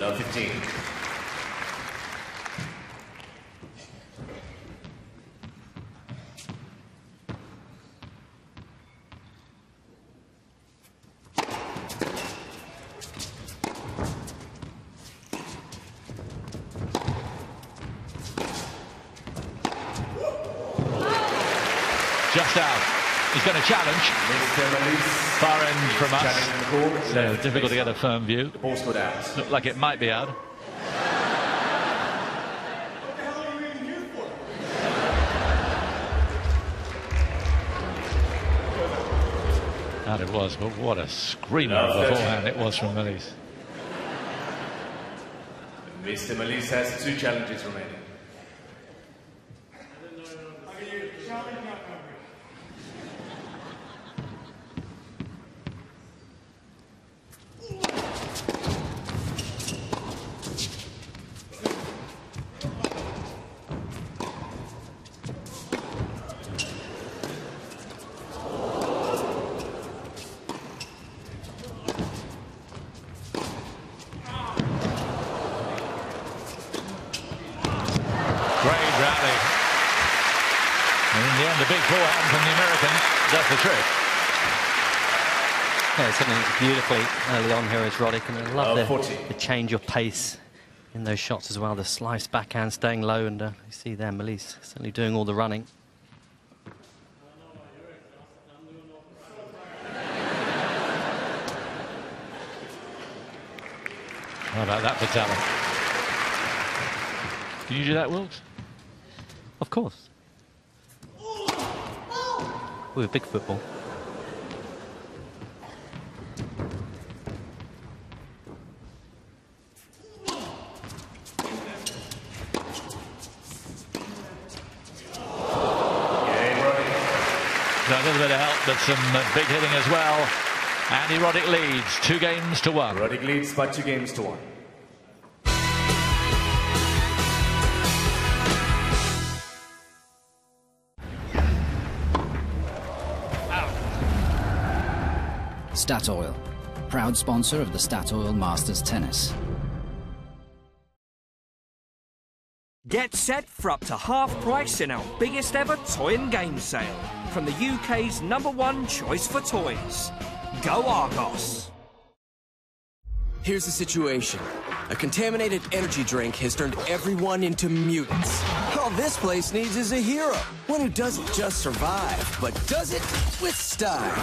Love 15. Just out. He's going to challenge. Far end from us. So difficult to get a firm view. The ball's put out. Looked like it might be out. That it was, but what a screamer of a forehand it was from Mallise. Mr. Mallise has 2 challenges remaining. Great rally. And in the end, the big forehand from the American does the trick. Yeah, it's hitting it beautifully early on here as Roddick, and I love the change of pace in those shots as well. The slice backhand staying low, and you see there Mallise certainly doing all the running. How about that for talent? Can you do that, Wilkes? Of course. With big football. So a little bit of help, but some big hitting as well. Andy Roddick leads 2-1. Roddick leads by 2-1. Statoil, proud sponsor of the Statoil Masters Tennis. Get set for up to half price in our biggest ever toy and game sale from the UK's #1 choice for toys. Go Argos! Here's the situation. A contaminated energy drink has turned everyone into mutants. All this place needs is a hero. One who doesn't just survive, but does it with style.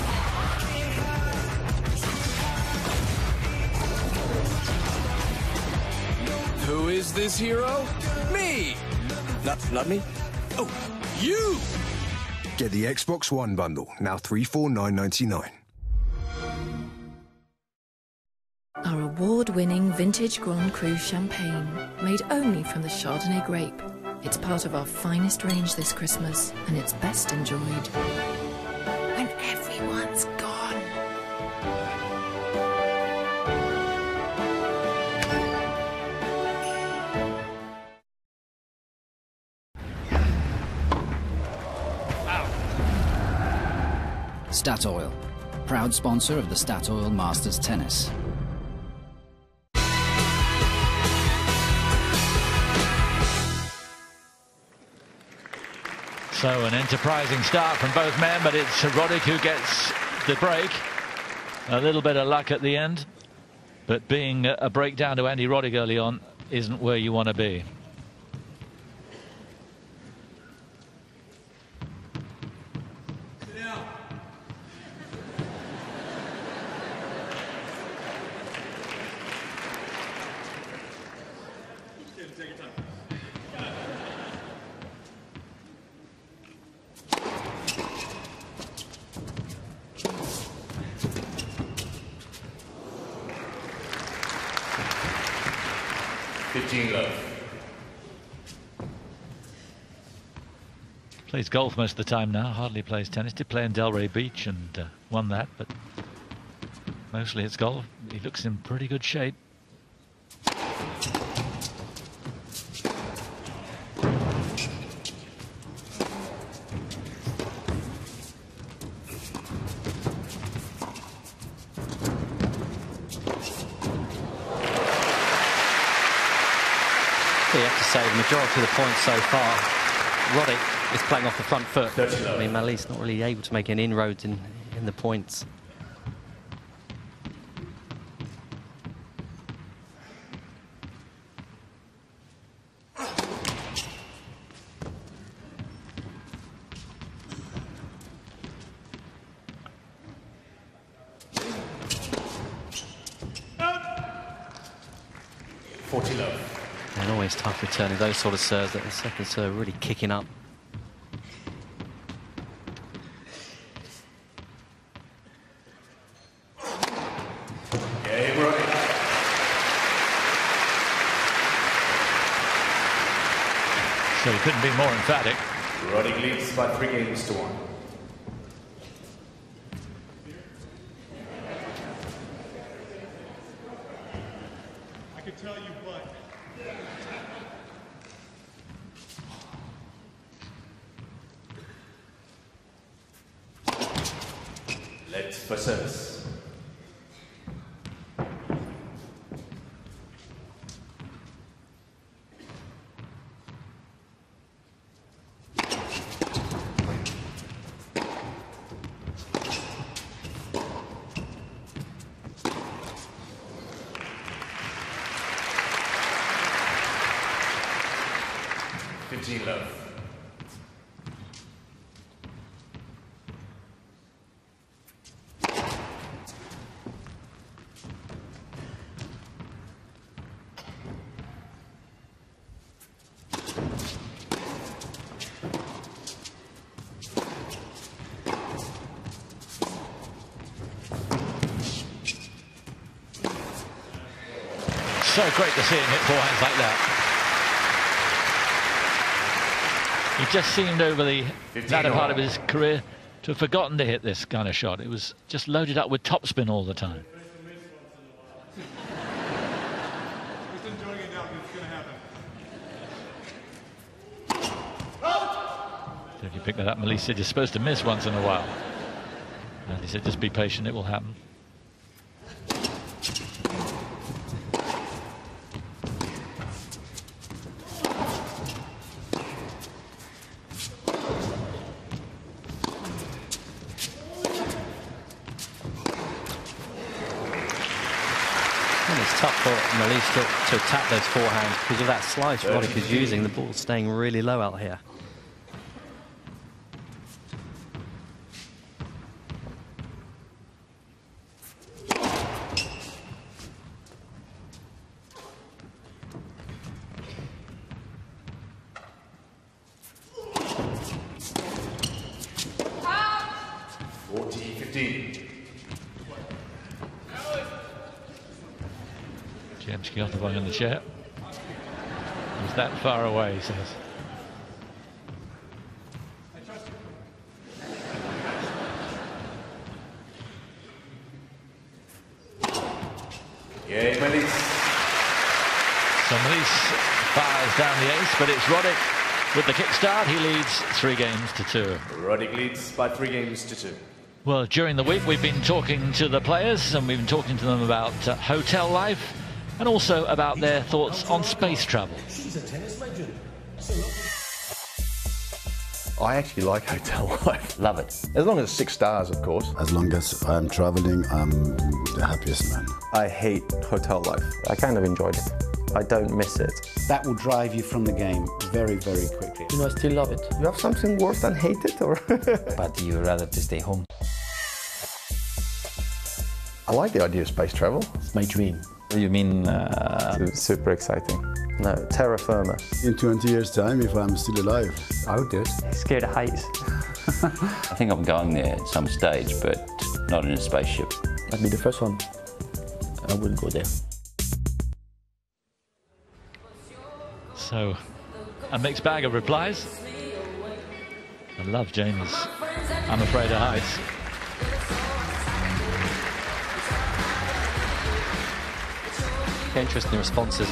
Who is this hero? Me! Not me? Oh, you! Get the Xbox One bundle, now $349.99. Our award-winning vintage Grand Cru champagne, made only from the Chardonnay grape. It's part of our finest range this Christmas, and it's best enjoyed when everyone's gone. Statoil, proud sponsor of the Statoil Masters Tennis. So an enterprising start from both men, but it's Roddick who gets the break. A little bit of luck at the end, but being a breakdown to Andy Roddick early on isn't where you want to be. Plays golf most of the time now, hardly plays tennis. Did play in Delray Beach and won that, but mostly it's golf. He looks in pretty good shape. say, the majority of the points so far, Roddick is playing off the front foot. I mean, Mallise not really able to make any inroads in the points. And always tough returning those sort of serves. That the second serve really kicking up. So he couldn't be more emphatic. Roddick leads by 3 games to 1. I could tell you what. Let's for service. Love. So great to see him hit forehands like that. He just seemed over the latter part of his career to have forgotten to hit this kind of shot. It was just loaded up with topspin all the time. Just enjoying it now, it's going to happen. So if you pick that up, Mallise said you're supposed to miss once in a while. And he said just be patient, it will happen. It's tough for Mallise to attack those forehands because of that slice Roddick is using. The ball's staying really low out here. Off in the chair. He's that far away, he says. Yeah, Mallise. So Mallise fires down the ace, but it's Roddick with the kickstart. He leads 3 games to 2. Roddick leads by 3 games to 2. Well, during the week we've been talking to the players and we've been talking to them about hotel life and also about their thoughts on space travel. She's a tennis legend. I actually like hotel life. Love it. As long as it's 6 stars, of course. As long as I'm traveling, I'm the happiest man. I hate hotel life. I kind of enjoyed it. I don't miss it. That will drive you from the game very, very quickly. You know, I still love it. You have something worse than hate it, or? But you rather to stay home. I like the idea of space travel. It's my dream. You mean super exciting? No, terra firma. In 20 years' time, if I'm still alive, I would do it. Scared of heights. I think I'm going there at some stage, but not in a spaceship. I'd be the first one. I wouldn't go there. So, a mixed bag of replies. I love Jamie's I'm afraid of heights. Interesting responses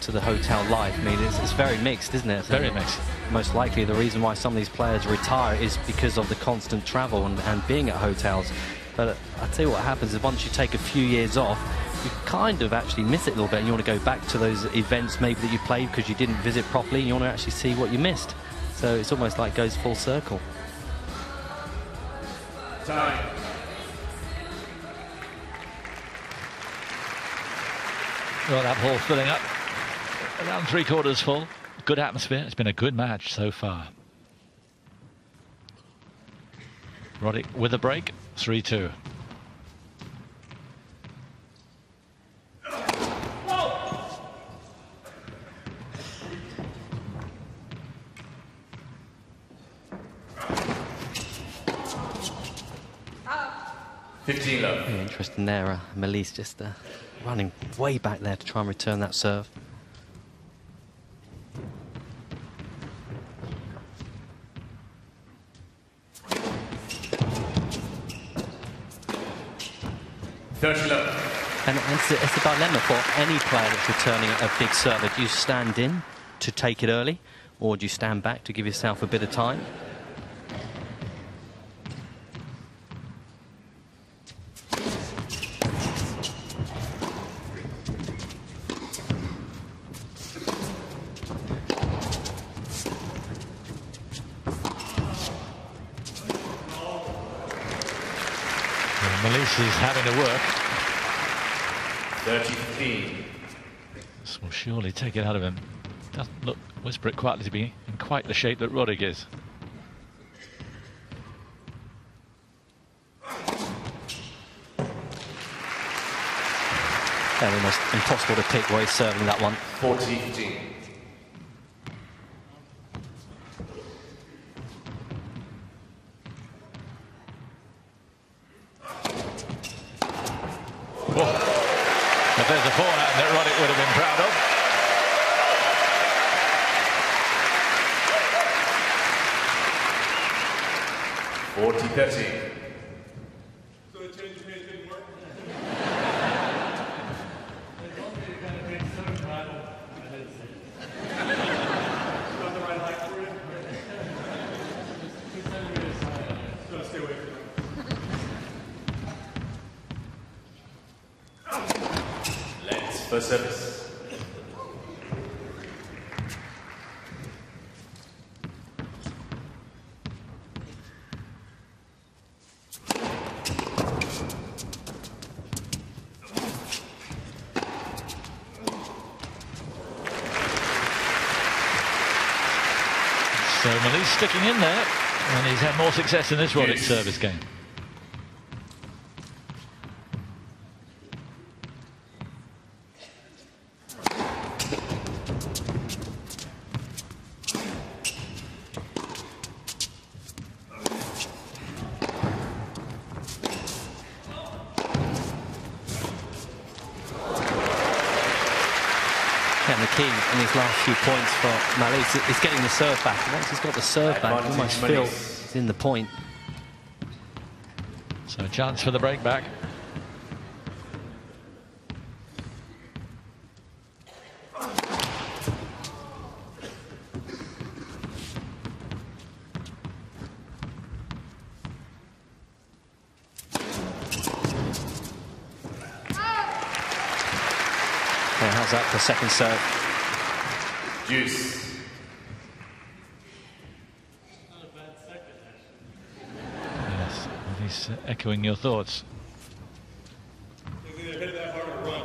to the hotel life. I mean, it's very mixed, isn't it? Very mixed. Most likely the reason why some of these players retire is because of the constant travel and being at hotels. But I'll tell you what happens is once you take a few years off, you kind of actually miss it a little bit, and you want to go back to those events maybe that you played because you didn't visit properly, and you want to actually see what you missed. So it's almost like it goes full circle. Time. Well, that hall filling up. Around 3/4 full. Good atmosphere. It's been a good match so far. Roddick with a break. 3-2. Very interesting there. Mallise just running way back there to try and return that serve. And it's a dilemma for any player that's returning a big serve. Do you stand in to take it early, or do you stand back to give yourself a bit of time? Mallise is having to work. 30-15. This will surely take it out of him. Doesn't look, whisper it quietly, to be in quite the shape that Roddick is. Almost impossible to pick where he's serving that one. 40-15. If there's a forehand that Roddick would have been proud of. 40-30. So the change of pace didn't work? Not the right height for it? 2 centimeters. So stay away from that. Let's for service. So Mallise sticking in there, and he's had more success in this Roddick service game. And the key in his last few points for Mallise is getting the serve back. Once he's got the serve back, you almost feel he's in the point. So a chance for the break back. How's that for second serve? Juice. Yes, he's echoing your thoughts. He's either hit that hard or run.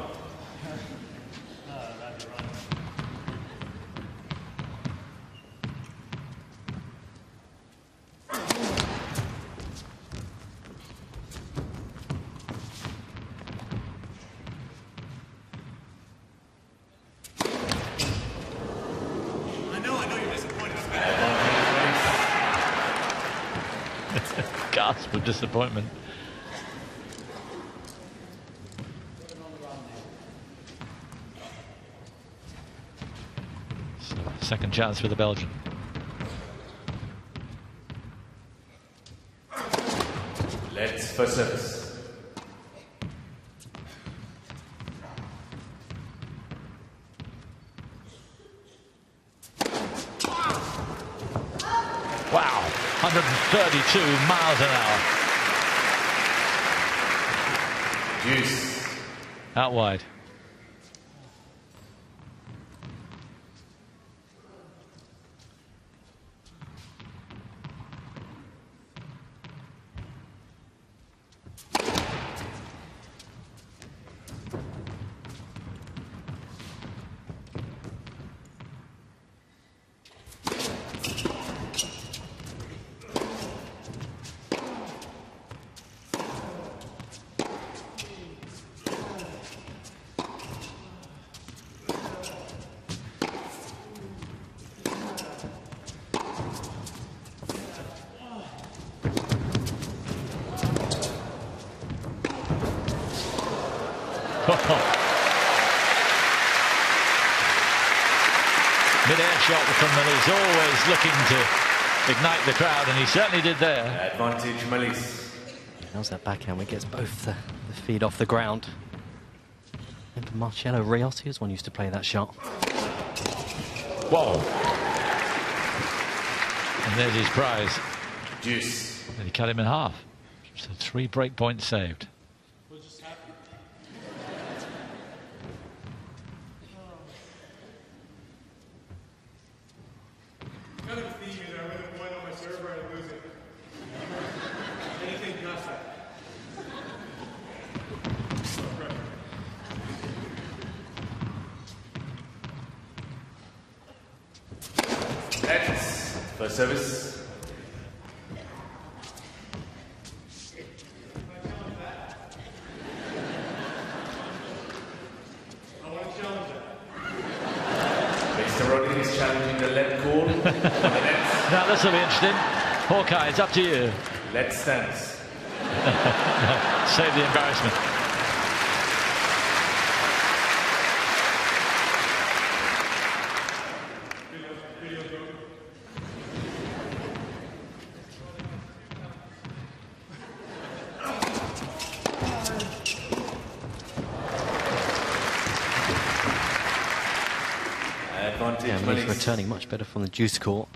Gasp of disappointment. So, second chance for the Belgian. Let's for service. Wow, 132 miles an hour. Juice. Out wide. Mid-air shot from Mallise, always looking to ignite the crowd, and he certainly did there. Advantage, Mallise. How's that backhand when he gets both the feet off the ground? Remember Marcello Riotti was one who used to play that shot. Whoa. And there's his prize. Deuce. And he cut him in half. So 3 break points saved. First service. Mr. Roddick is challenging the left call. Now this will be interesting. Hawkeye, it's up to you. Let's stance. Save the embarrassment. Yeah, he's returning much better from the juice court.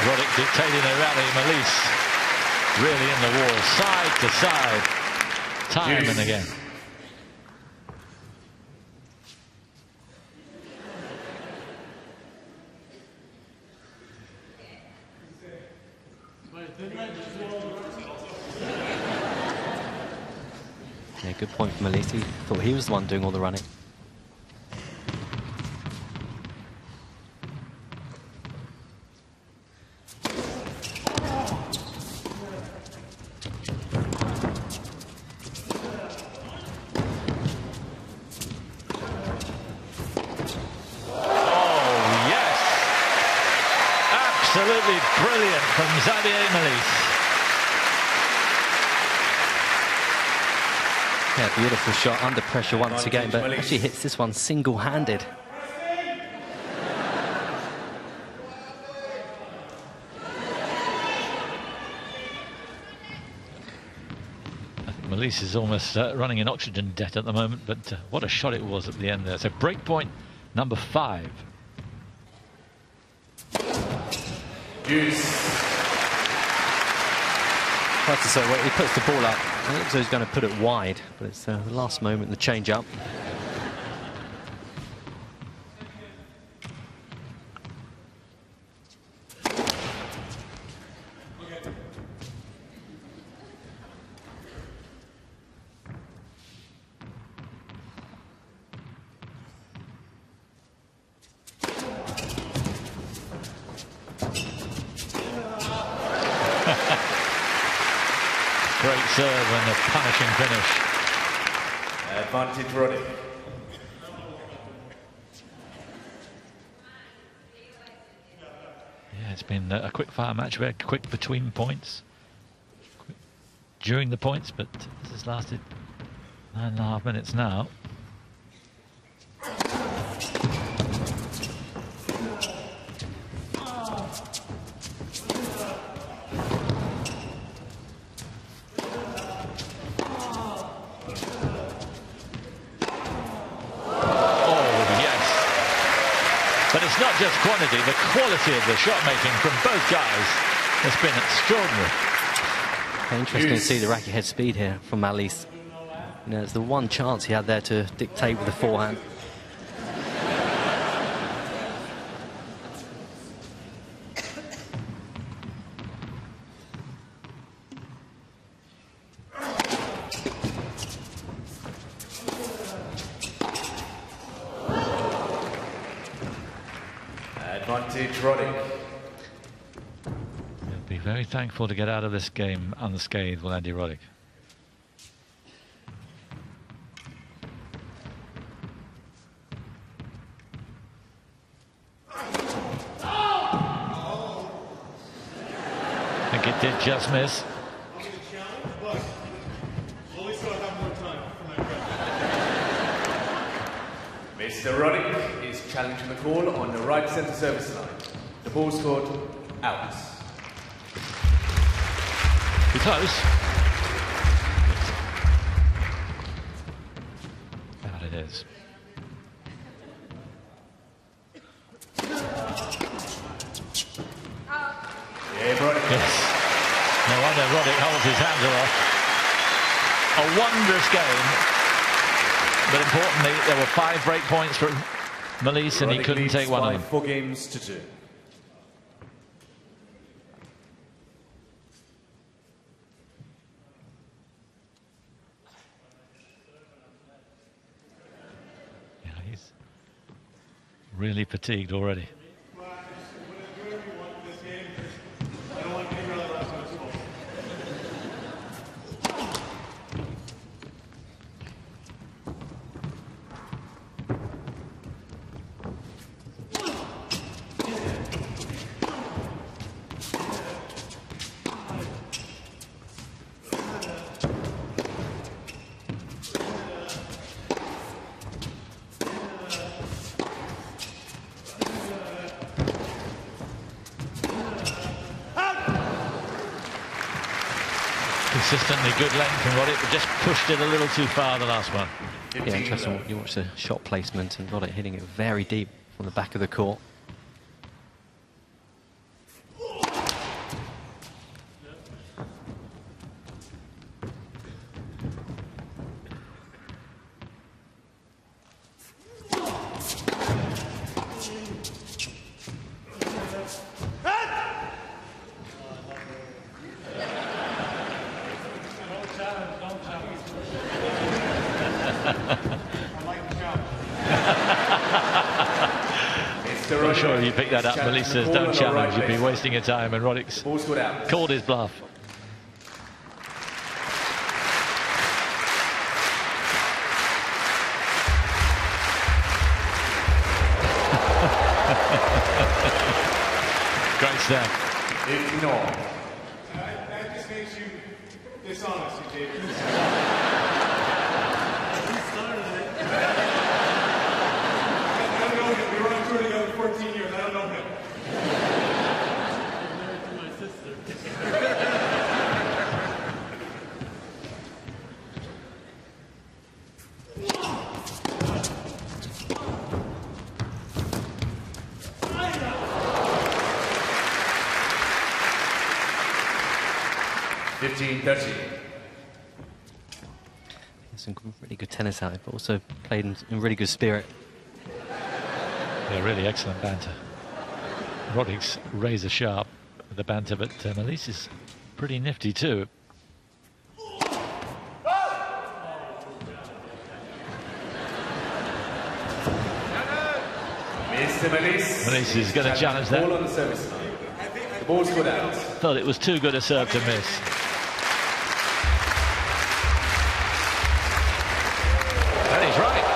Roddick dictating a rally, Mallise really in the wall, side to side, time and again. Yeah, good point from Mallise. He thought he was the one doing all the running. Absolutely brilliant from Xavier Mallise. Yeah, beautiful shot under pressure once again, but actually hits this one single-handed. I think Mallise is almost running in oxygen debt at the moment, but what a shot it was at the end there. So break point number 5. Hard to say, well, he puts the ball up. It looks like he's going to put it wide, but it's the last moment, the change up. Great serve and a punishing finish. Advantage Roddick. Yeah, it's been a quick fire match, very quick between points. during the points, but this has lasted 9.5 minutes now. But it's not just quantity, the quality of the shot making from both guys has been extraordinary. Interesting to see the racket head speed here from Mallise. You know, it's the one chance he had there to dictate with the forehand. Advantage Roddick. He'll be very thankful to get out of this game unscathed, will Andy Roddick. I think it did just miss. Mr. Roddick is challenging the call on the right centre service line. The ball scored out. Be close. Out it is. Yeah, Roddick. Yes. No wonder Roddick holds his hands aloft. A wondrous game. But importantly, there were 5 break points for Mallise, and he couldn't take one of them. 4 games to 2. Yeah, he's really fatigued already. Consistently good length from Roddick, but just pushed it a little too far the last one. Yeah, interesting. You watch the shot placement and Roddick hitting it very deep from the back of the court. I'm sure if you pick that up, Mallise says don't challenge, you'd be wasting your time, and Roddick's called his bluff. Great stuff. Ignore. That just makes you dishonest, you David. I don't know him. We were on tour together 14 years. I don't know him. Married to my sister. 15-30. Some really good tennis out, but also played in really good spirit. Yeah, really excellent banter. Roddick's razor sharp with the banter, but Mallise is pretty nifty too. Mr. Mallise. Mallise is going to challenge that. Ball on the service line. The ball's good out. Thought it was too good a serve to miss. And he's right.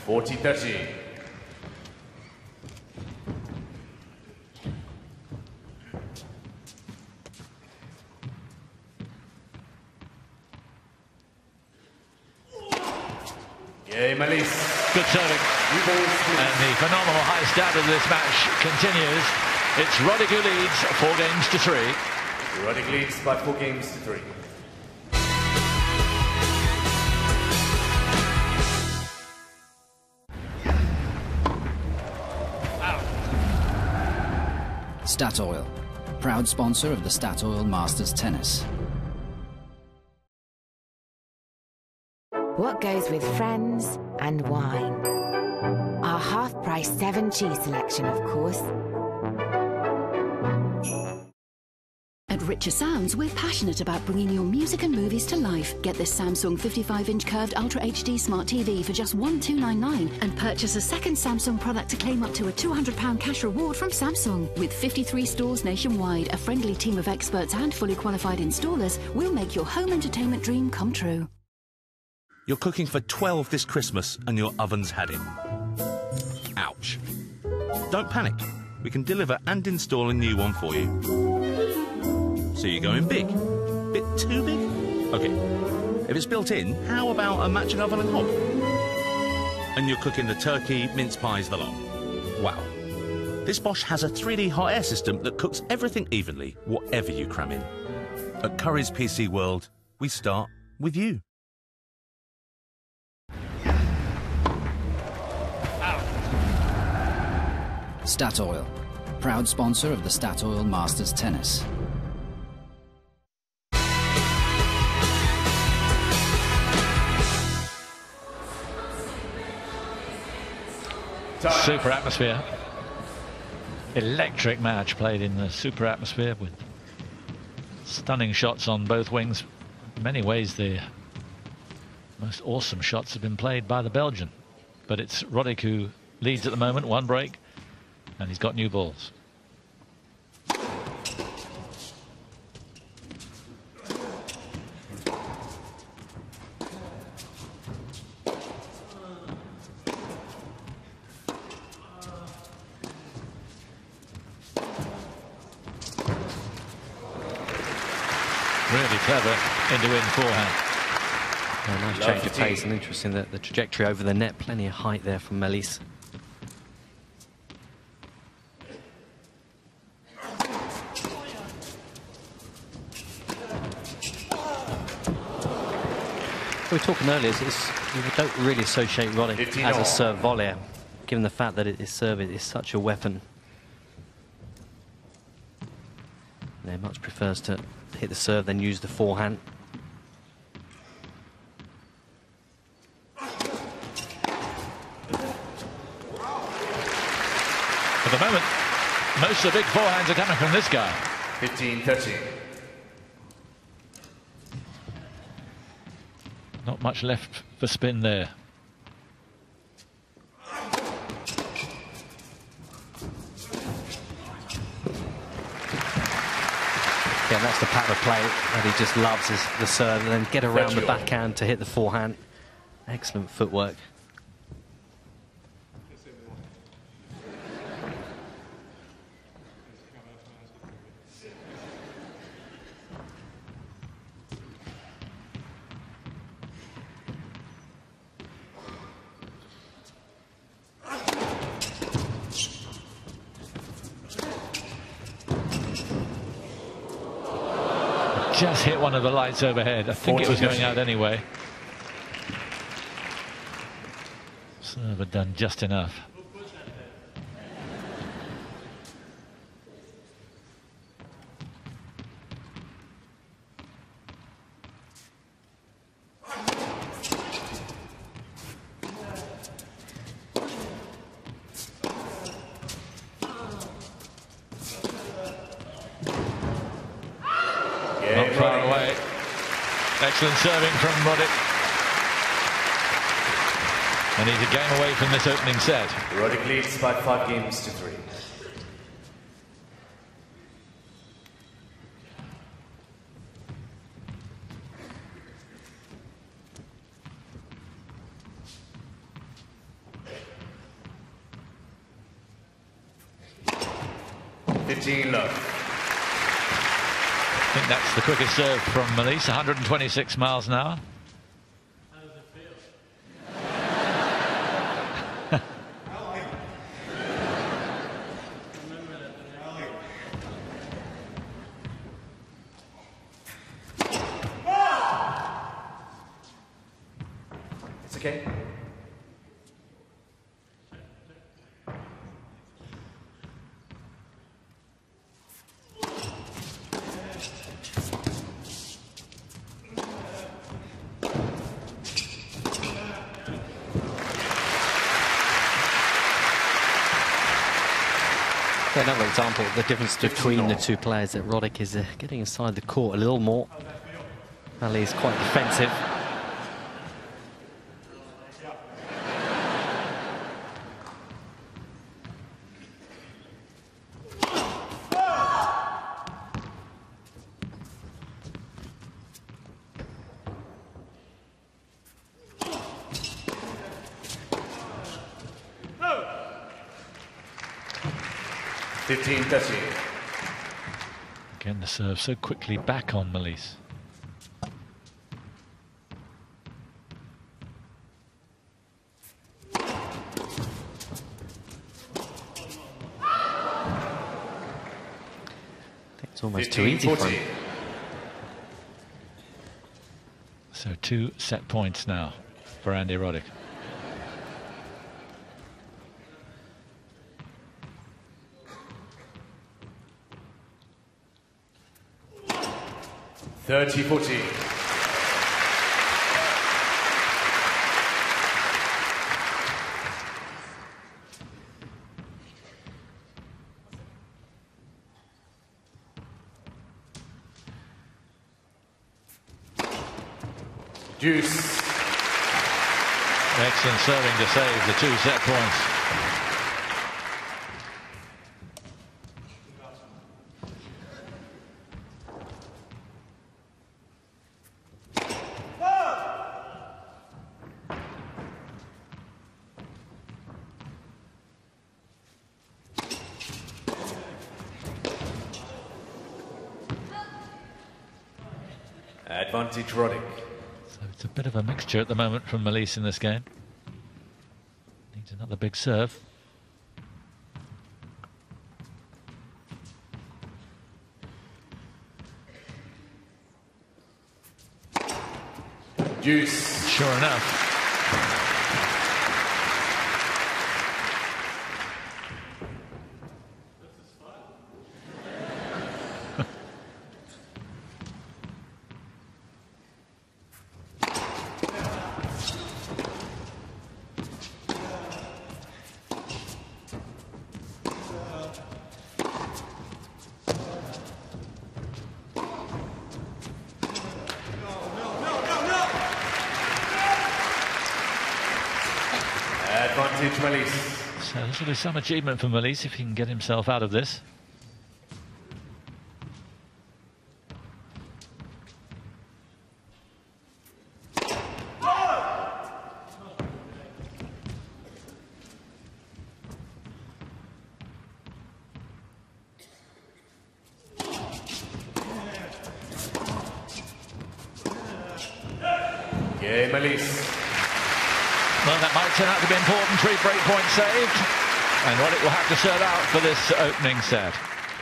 40-30. Yay, Mallise. Good serving. And the phenomenal high standard of this match continues. It's Roddick who leads 4 games to 3. Roddick leads by 4 games to 3. Statoil, proud sponsor of the Statoil Masters Tennis. What goes with friends and wine? Our half-price 7 cheese selection, of course. At Richer Sounds, we're passionate about bringing your music and movies to life. Get this Samsung 55-inch curved Ultra HD Smart TV for just $1,299 and purchase a second Samsung product to claim up to a £200 cash reward from Samsung. With 53 stores nationwide, a friendly team of experts and fully qualified installers will make your home entertainment dream come true. You're cooking for 12 this Christmas and your oven's had it. Ouch. Don't panic. We can deliver and install a new one for you. So you're going big? Bit too big? OK. If it's built in, how about a matching oven and hob? And you're cooking the turkey, mince pies, the lot. Wow. This Bosch has a 3D hot air system that cooks everything evenly, whatever you cram in. At Curry's PC World, we start with you. Statoil, proud sponsor of the Statoil Masters Tennis. Super atmosphere. Electric match played in the super atmosphere with stunning shots on both wings. In many ways, the most awesome shots have been played by the Belgian. But it's Roddick who leads at the moment, 1 break, and he's got new balls. Really clever into-in forehand. Yeah, nice change of pace and interesting that the trajectory over the net. Plenty of height there from Mallise. We were talking earlier, you don't really associate Roddick as a serve volleyer, given the fact that his serve is such a weapon. He much prefers to hit the serve than use the forehand. At the moment, most of the big forehands are coming from this guy. 15-13. Not much left for spin there. Yeah, that's the pattern of play that he just loves, is the serve, and then get around the backhand to hit the forehand. Excellent footwork. Just hit one of the lights overhead. I think it was going out anyway. Serve had done just enough. Not far away. Excellent serving from Roddick. And he's a game away from this opening set. Roddick leads by 5 games to 3. 15 love. I think that's the quickest serve from Mallise, 126 miles an hour. It's okay. Another example of the difference between the two players, that Roddick is getting inside the court a little more. Mallise quite defensive. Again, the serve so quickly back on Mallise. It's almost too easy for him. So 2 set points now for Andy Roddick. (30-14). Deuce. Excellent serving to save the 2 set points. Advantage Roddick. So it's a bit of a mixture at the moment from Mallise in this game. Needs another big serve. Deuce. Sure enough. Advantage Mallise. So this will be some achievement for Mallise if he can get himself out of this. Yeah, Mallise. Well, that might turn out to be important. 3 break points saved. And Roddick will have to serve out for this opening set.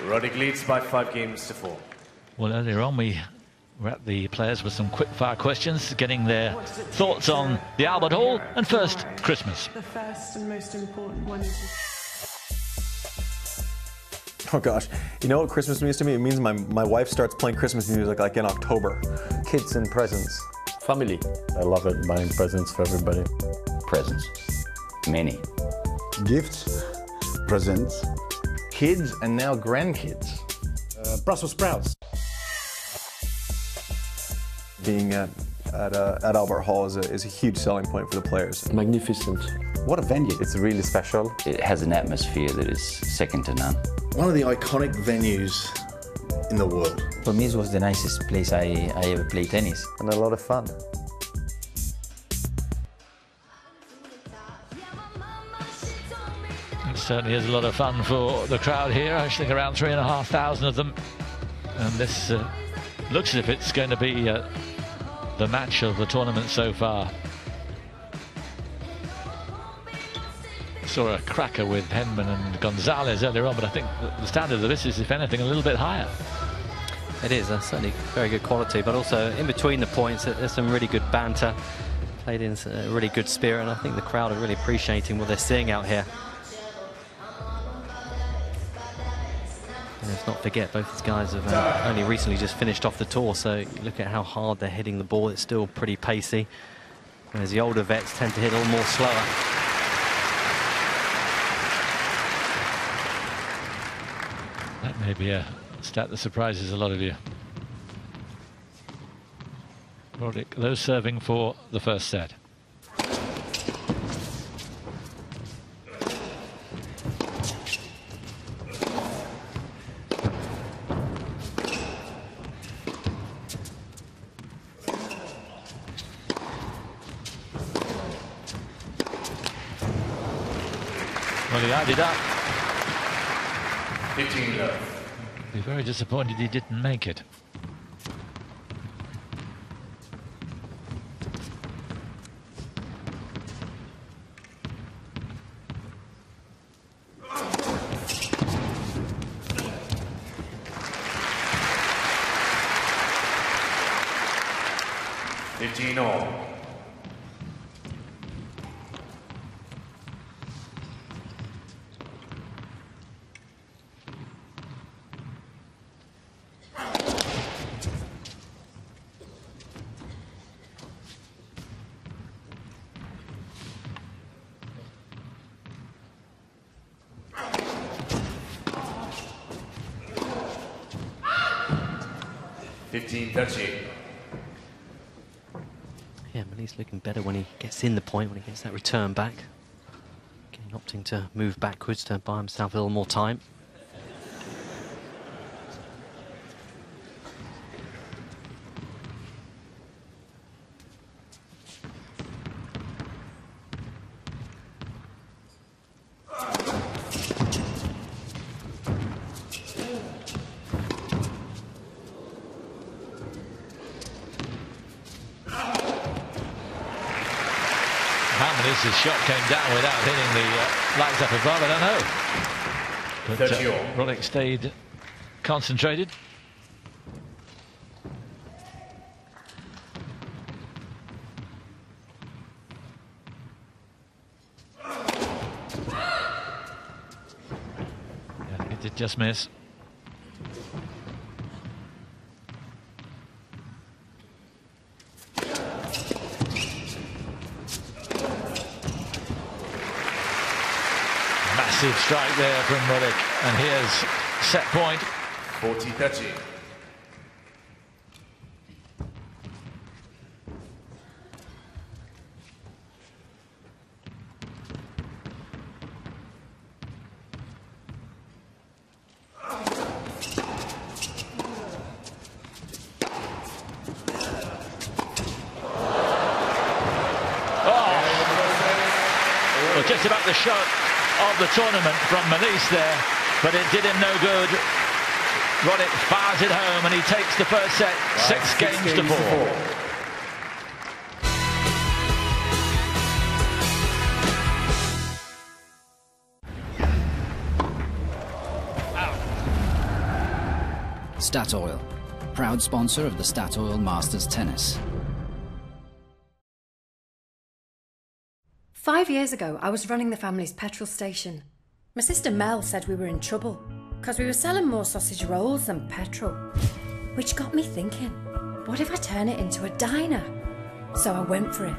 Roddick leads by 5 games to 4. Well, earlier on we were at the players with some quick-fire questions, getting their thoughts on the Albert Hall and first Christmas. The first and most important one is... Oh gosh, you know what Christmas means to me? It means my wife starts playing Christmas music like in October. Kids and presents. Family. I love it, buying presents for everybody. Presents. Many. Gifts, presents. Kids and now grandkids. Brussels sprouts. Being at Albert Hall is a huge selling point for the players. Magnificent. What a venue. It's really special. It has an atmosphere that is second to none. One of the iconic venues in the world. For me, it was the nicest place I ever played tennis. And a lot of fun. Certainly is a lot of fun for the crowd here. I think around 3,500 of them. And this looks as if it's going to be the match of the tournament so far. Saw a cracker with Henman and Gonzalez earlier on, but I think the standard of this is, if anything, a little bit higher. It is certainly very good quality, but also in between the points, there's some really good banter. Played in a really good spirit, and I think the crowd are really appreciating what they're seeing out here. And let's not forget, both these guys have only recently just finished off the tour, so you look at how hard they're hitting the ball. It's still pretty pacey, whereas the older vets tend to hit a little more slower. That may be a stat that surprises a lot of you. Roddick, though, serving for the first set. Well, he added up. 15 love. Be very disappointed he didn't make it. all. Yeah, Mallise looking better when he gets in the point, when he gets that return back. Again, opting to move backwards to buy himself a little more time. His shot came down without hitting the lights up above, I don't know. But Roddick stayed concentrated. Yeah, he did just miss. Massive strike there from Roddick, and here's set point. 40-30. Well, just about the shot of the tournament from Mallise there, but it did him no good. Roddick fires it home and he takes the first set, six games to 4. Statoil, proud sponsor of the Statoil Masters Tennis. 5 years ago, I was running the family's petrol station. My sister Mel said we were in trouble because we were selling more sausage rolls than petrol, which got me thinking, what if I turn it into a diner? So I went for it.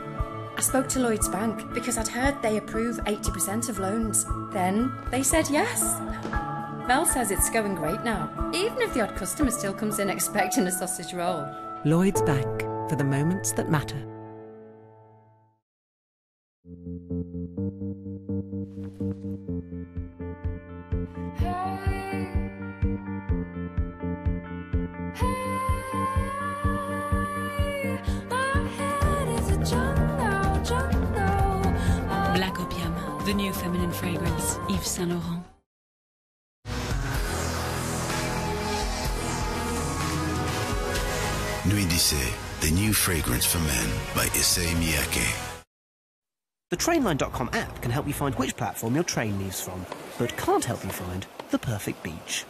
I spoke to Lloyds Bank because I'd heard they approve 80% of loans. Then they said yes. Mel says it's going great now, even if the odd customer still comes in expecting a sausage roll. Lloyds Bank, for the moments that matter. Black Opium. The new feminine fragrance, Yves Saint Laurent. Nuit d'Issey, the new fragrance for men by Issey Miyake. The Trainline.com app can help you find which platform your train leaves from, but can't help you find the perfect beach.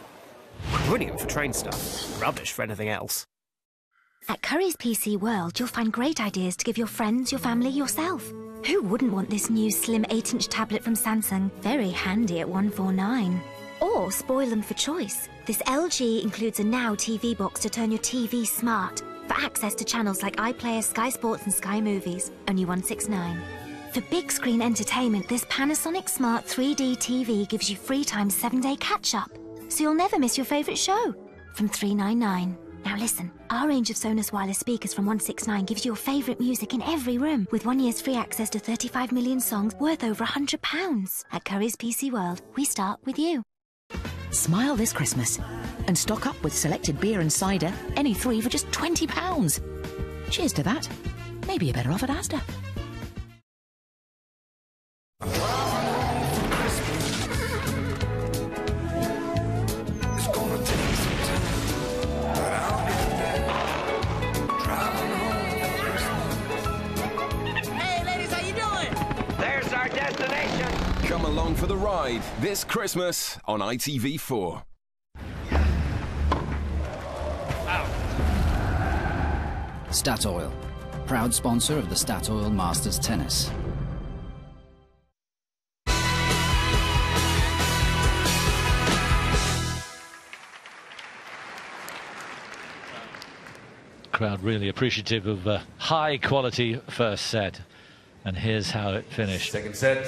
Brilliant for train stuff, rubbish for anything else. At Curry's PC World, you'll find great ideas to give your friends, your family, yourself. Who wouldn't want this new slim 8-inch tablet from Samsung? Very handy at $149. Or spoil them for choice. This LG includes a Now TV box to turn your TV smart for access to channels like iPlayer, Sky Sports and Sky Movies. Only $169. For big screen entertainment, this Panasonic Smart 3D TV gives you free time 7-day catch-up, so you'll never miss your favourite show. From $399. Now listen, our range of Sonos wireless speakers from $169 gives you your favourite music in every room, with 1 year's free access to 35 million songs worth over £100. At Curry's PC World, we start with you. Smile this Christmas and stock up with selected beer and cider, any 3 for just £20. Cheers to that. Maybe you're better off at Asda. Come along for the ride this Christmas on ITV4. Statoil, proud sponsor of the Statoil Masters Tennis. Crowd really appreciative of a high quality first set, and here's how it finished. Second set,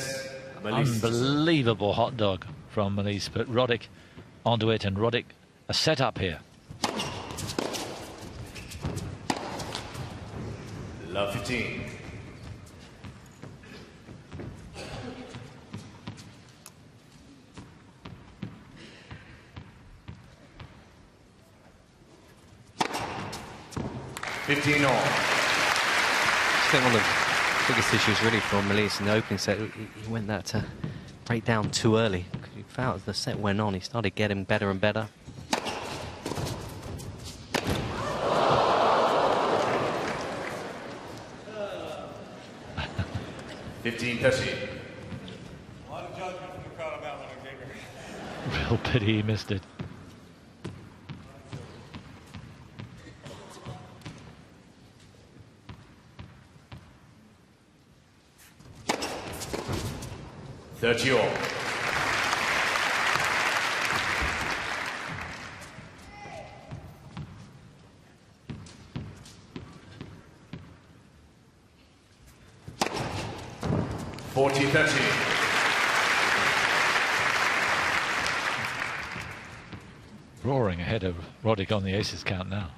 Mallise. Unbelievable hot dog from Mallise, but Roddick onto it, and Roddick a set up here. Love 15. I think one of the biggest issues really for Mallise in the opening set, he went that breakdown too early. He felt as the set went on, he started getting better and better. A lot of judgment from the crowd on that one, Xavier. Real pity he missed it. all. Roaring ahead of Roddick on the aces count now.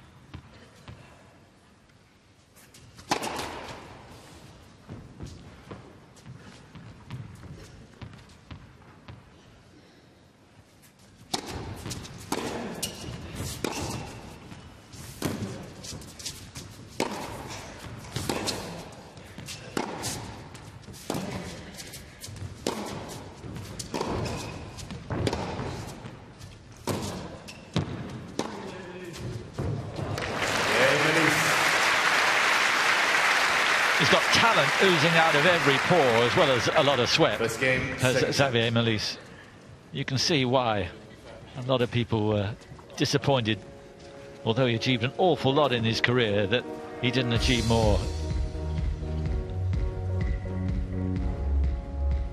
He's got talent oozing out of every pore, as well as a lot of sweat. First game, as Xavier Mallise. You can see why a lot of people were disappointed, although he achieved an awful lot in his career, that he didn't achieve more.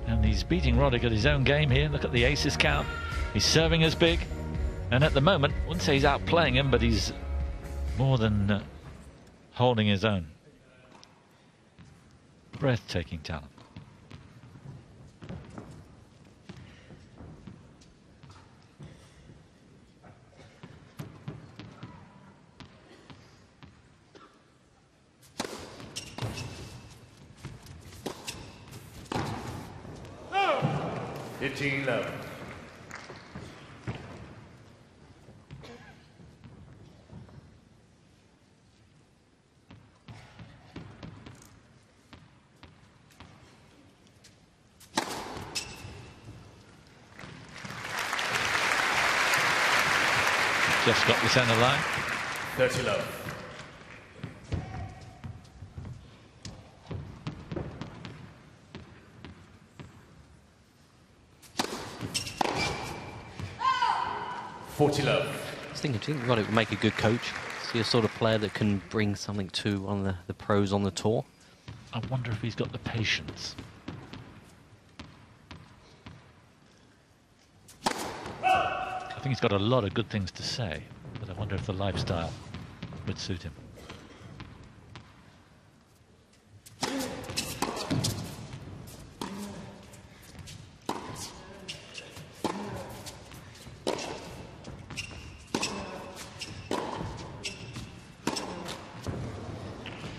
And he's beating Roddick at his own game here. Look at the aces count. He's serving as big. And at the moment, I wouldn't say he's outplaying him, but he's more than holding his own. Breathtaking talent. Oh. 15-11. just got the centre line. 30 love. $40 love. I was thinking, do you think Roddick would make a good coach? Is he a sort of player that can bring something to one of the pros on the tour? I wonder if he's got the patience. I think he's got a lot of good things to say, but I wonder if the lifestyle would suit him.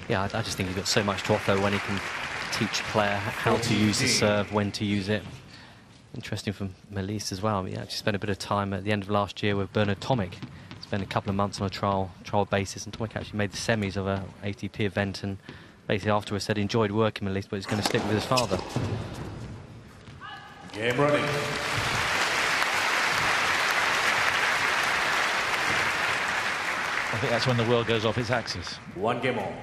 Yeah, I just think he's got so much to offer when he can teach a player how to use the serve, when to use it. Interesting from Mallise as well. He actually spent a bit of time at the end of last year with Bernard Tomic. Spent a couple of months on a trial basis, and Tomic actually made the semis of a ATP event, and basically afterwards said he enjoyed working with Mallise, but he's going to stick with his father. Game running. I think that's when the world goes off its axis. 1 game on.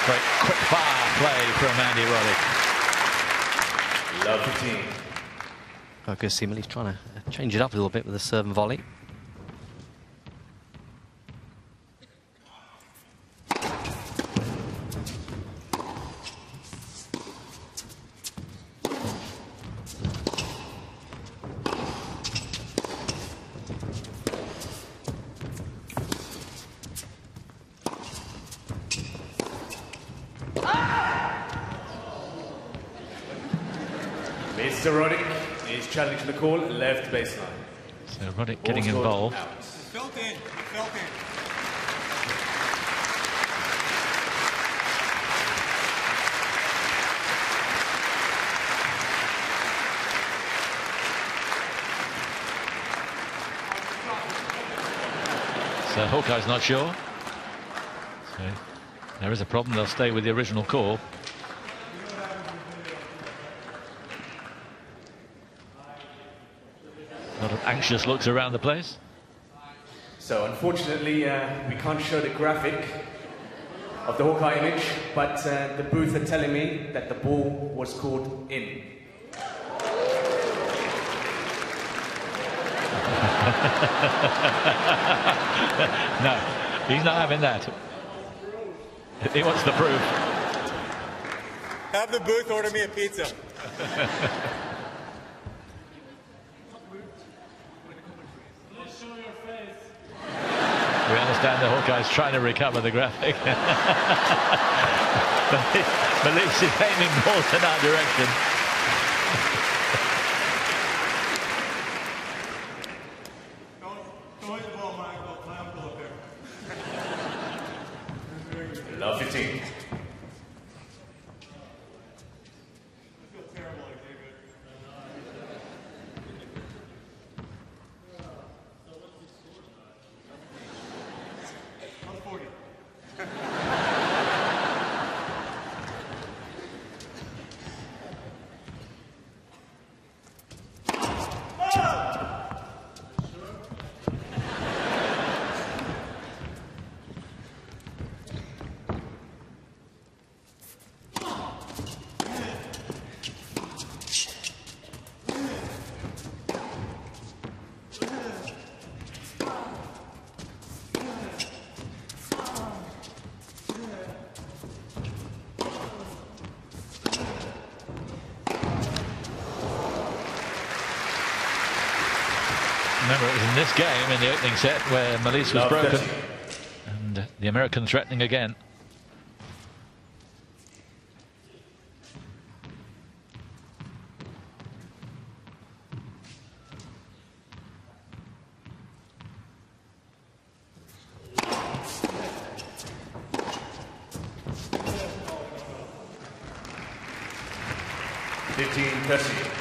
Great quick-fire play from Andy Roddick. Love the team. Oh, good to see Mallise trying to change it up a little bit with the serve and volley. Mr. Roddick is challenging the call, left baseline. So Roddick getting involved. Felt in. Felt in. So Hawkeye's not sure. So there is a problem. They'll stay with the original call. A lot of anxious looks around the place. So unfortunately, we can't show the graphic of the Hawkeye image, but the booth are telling me that the ball was called in. No, he's not having that. He wants the proof. Have the booth order me a pizza. We understand the Hawkeye's trying to recover the graphic. Mallise is aiming balls in our direction. Love 15. Remember, it was in this game, in the opening set, where Mallise was broken. And the American threatening again. 15-30.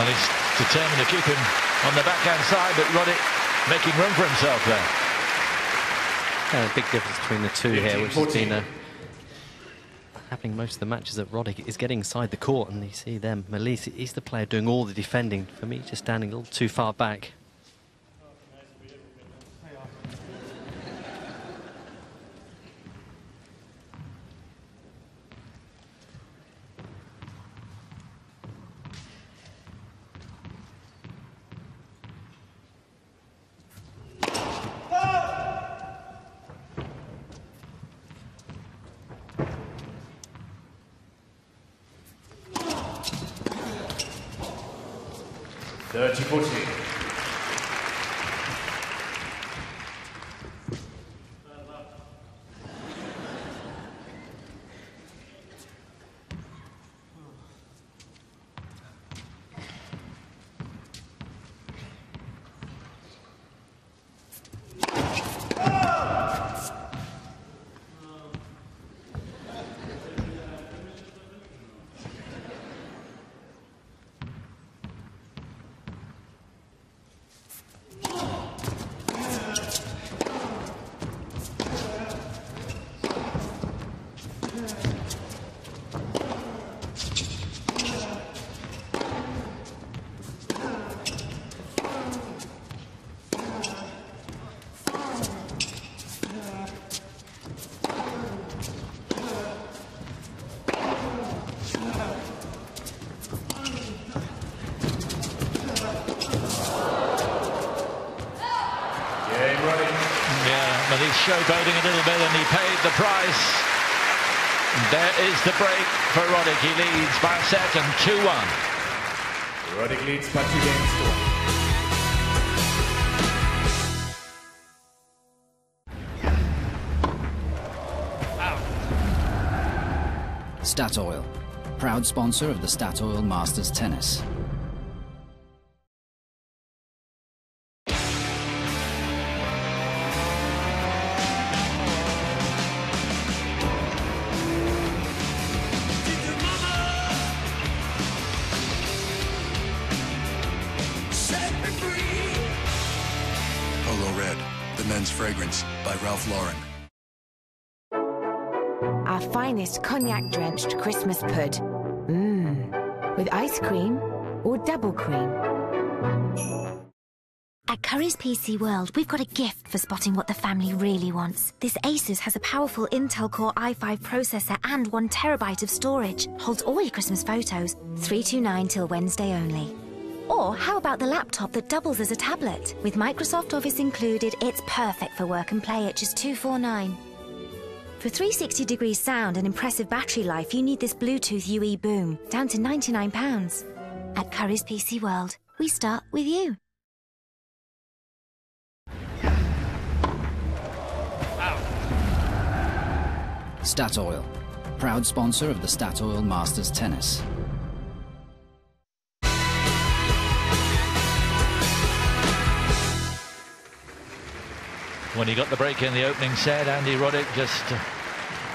Mallise determined to keep him on the backhand side, but Roddick making room for himself there. Yeah, a big difference between the two here, which has been happening most of the matches that Roddick is getting inside the court, and you see them. Mallise, he's the player doing all the defending. For me, just standing a little too far back. Mallise showboating a little bit, and he paid the price. There is the break for Roddick. He leads by a set and 2-1. Roddick leads by 2 games to 1. Statoil, proud sponsor of the Statoil Masters Tennis. Fragrance by Ralph Lauren. Our finest cognac-drenched Christmas pud. With ice cream or double cream. At Curry's PC World, we've got a gift for spotting what the family really wants. This Asus has a powerful Intel Core i5 processor and 1 terabyte of storage. Holds all your Christmas photos. $329 till Wednesday only. Or how about the laptop that doubles as a tablet? With Microsoft Office included, it's perfect for work and play at just $249. For 360-degree sound and impressive battery life, you need this Bluetooth UE Boom, down to £99. At Curry's PC World, we start with you. Statoil, proud sponsor of the Statoil Masters Tennis. When he got the break in the opening set, Andy Roddick just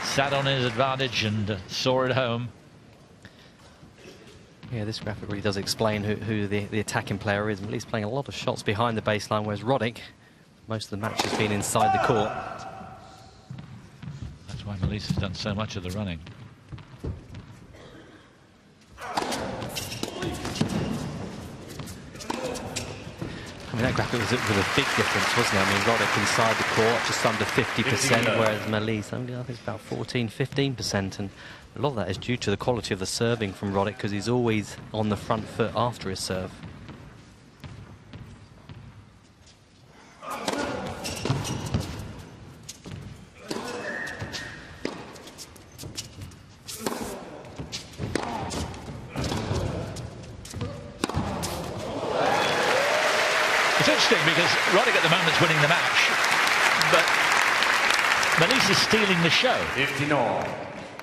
sat on his advantage and saw it home. Yeah, this graphic really does explain who the attacking player is. He's playing a lot of shots behind the baseline, whereas Roddick, most of the match has been inside the court. That's why Mallise has done so much of the running. mean, that graphic was with a big difference, wasn't it? I mean, Roddick inside the court, just under 50%, whereas Mallise only, I think, it's about 14–15%. And a lot of that is due to the quality of the serving from Roddick, because he's always on the front foot after his serve. It's interesting because Roddick at the moment's winning the match, but Mallise is stealing the show. 59.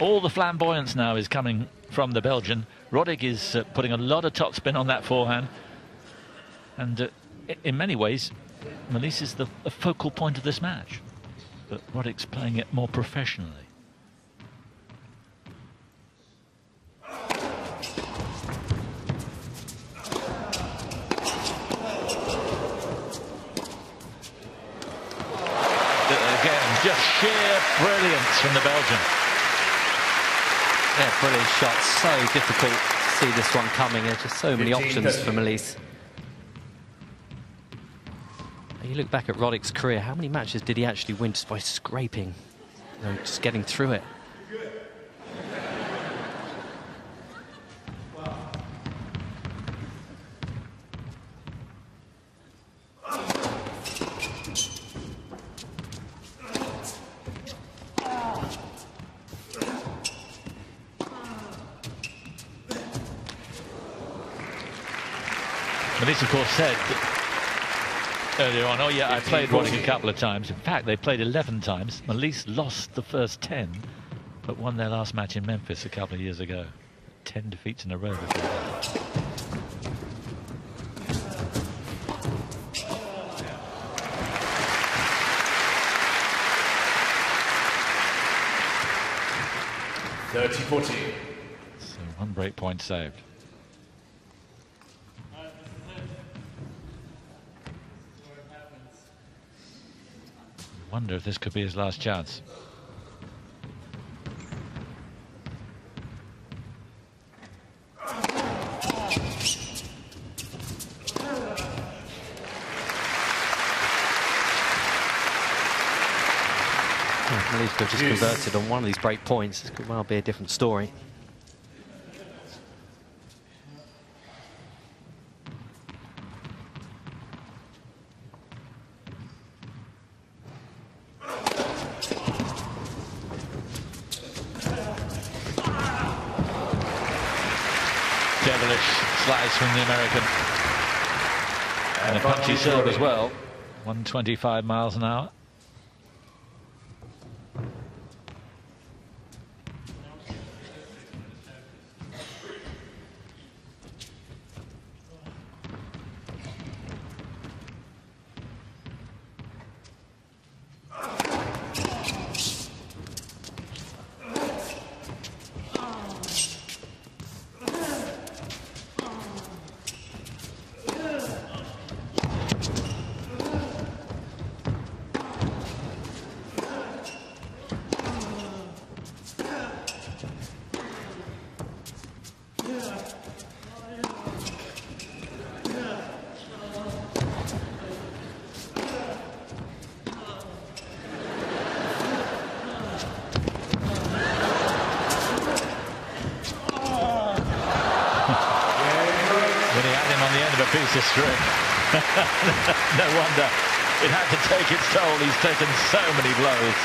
All the flamboyance now is coming from the Belgian. Roddick is putting a lot of topspin on that forehand, and in many ways Mallise is the focal point of this match, but Roddick's playing it more professionally. Just sheer brilliance from the Belgian. Yeah, brilliant shot. So difficult to see this one coming. There's just so many options for Mallise. You look back at Roddick's career, how many matches did he actually win just by scraping? You know, just getting through it. Mallise, of course, said earlier on, oh yeah, I played Roddick a couple of times. In fact, they played 11 times. Mallise lost the first 10, but won their last match in Memphis a couple of years ago. 10 defeats in a row before that. So 1 break point saved. Wonder if this could be his last chance. Mallise could have just converted on one of these break points. This could well be a different story. Devilish slice from the American. And a punchy serve as well. 125 miles an hour. Piece of string. No wonder it had to take its toll. He's taken so many blows.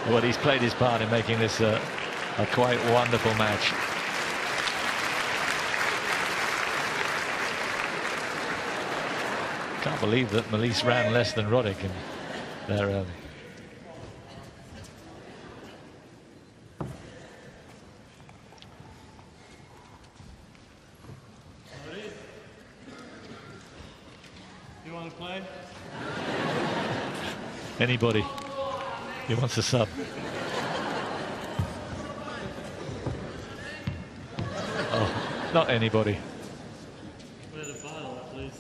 Well, he's played his part in making this a quite wonderful match. Can't believe that Mallise ran less than Roddick in there early. You want to play? Anybody who wants a sub. Oh, not anybody. Where's the bottle, please?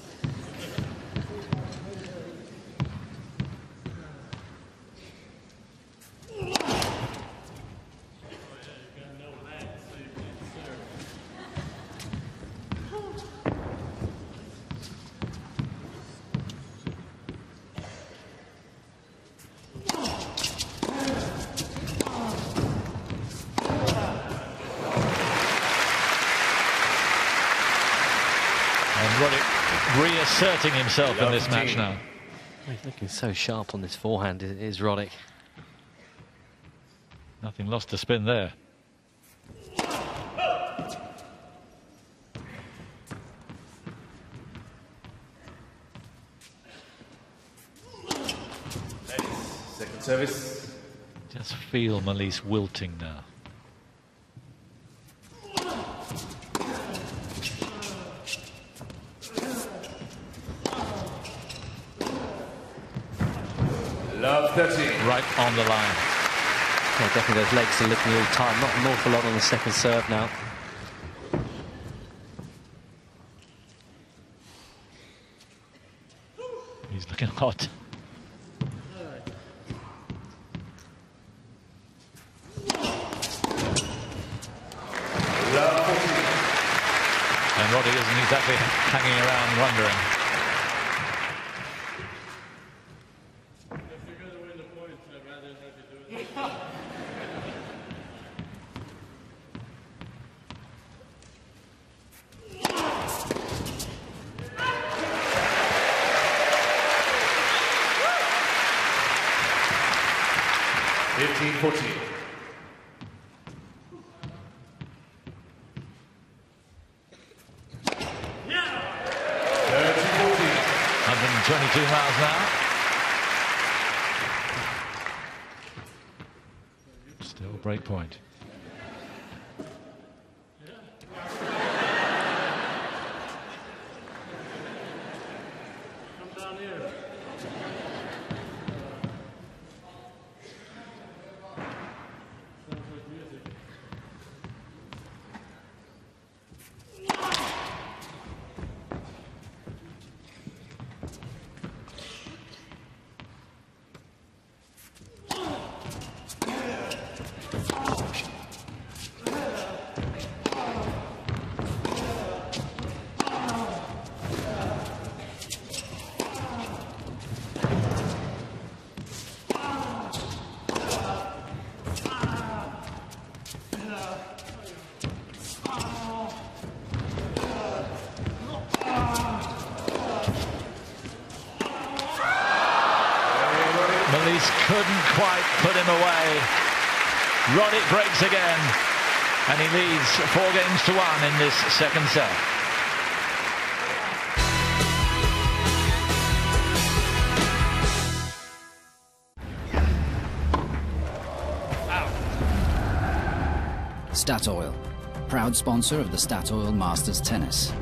reasserting himself in this match now. He's looking so sharp on this forehand, is Roddick. Nothing lost to spin there. Second service. Just feel Mallise wilting now. Love 30. Right on the line. Yeah, definitely those legs are looking all tight. Not an awful lot on the second serve now. He's looking hot. And Roddick isn't exactly hanging around wondering. Break point. Come down here. Sounds like music. Mallise couldn't quite put him away. Roddick breaks again, and he leads 4-1 in this second set. Statoil, proud sponsor of the Statoil Masters Tennis.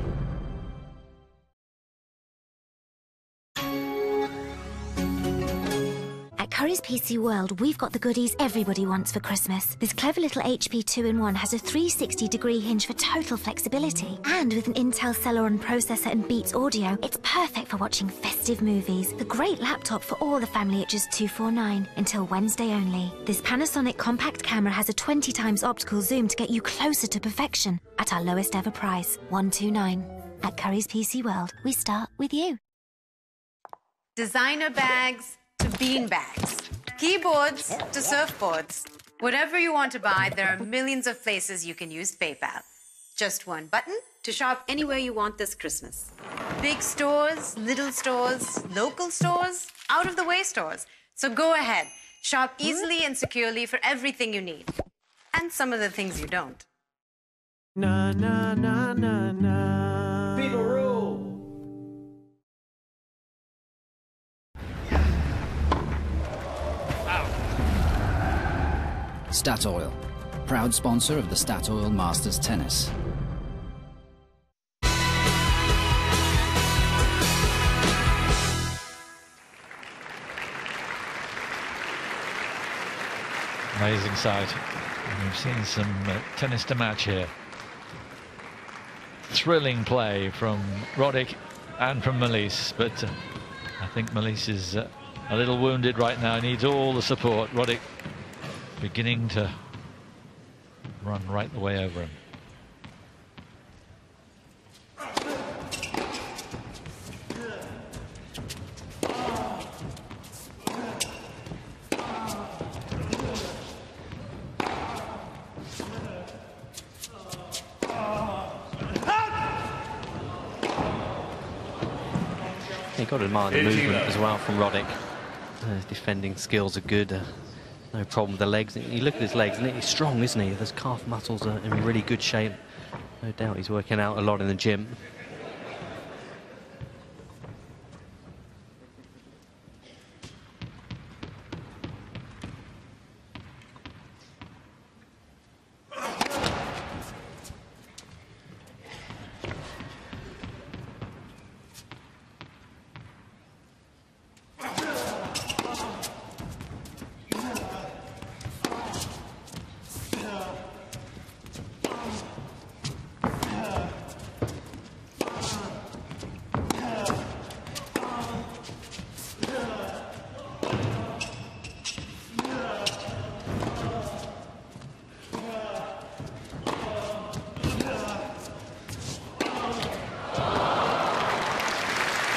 At Curry's PC World, we've got the goodies everybody wants for Christmas. This clever little HP 2-in-1 has a 360-degree hinge for total flexibility. And with an Intel Celeron processor and Beats audio, it's perfect for watching festive movies. The great laptop for all the family at just $249, until Wednesday only. This Panasonic compact camera has a 20 times optical zoom to get you closer to perfection at our lowest ever price, $129. At Curry's PC World, we start with you. Designer bags to bean bags, keyboards to surfboards. Whatever you want to buy, there are millions of places you can use PayPal. Just one button to shop anywhere you want this Christmas. Big stores, little stores, local stores, out-of-the-way stores. So go ahead, shop easily and securely for everything you need. And some of the things you don't. Na na na na na. People rule. Statoil, proud sponsor of the Statoil Masters Tennis. Amazing sight. And we've seen some tennis to match here. Thrilling play from Roddick and from Mallise, but I think Mallise is a little wounded right now. He needs all the support. Roddick beginning to run right the way over him. got to admire the movement as well from Roddick. His defending skills are good. No problem with the legs. You look at his legs, and he's strong, isn't he? Those calf muscles are in really good shape. No doubt he's working out a lot in the gym.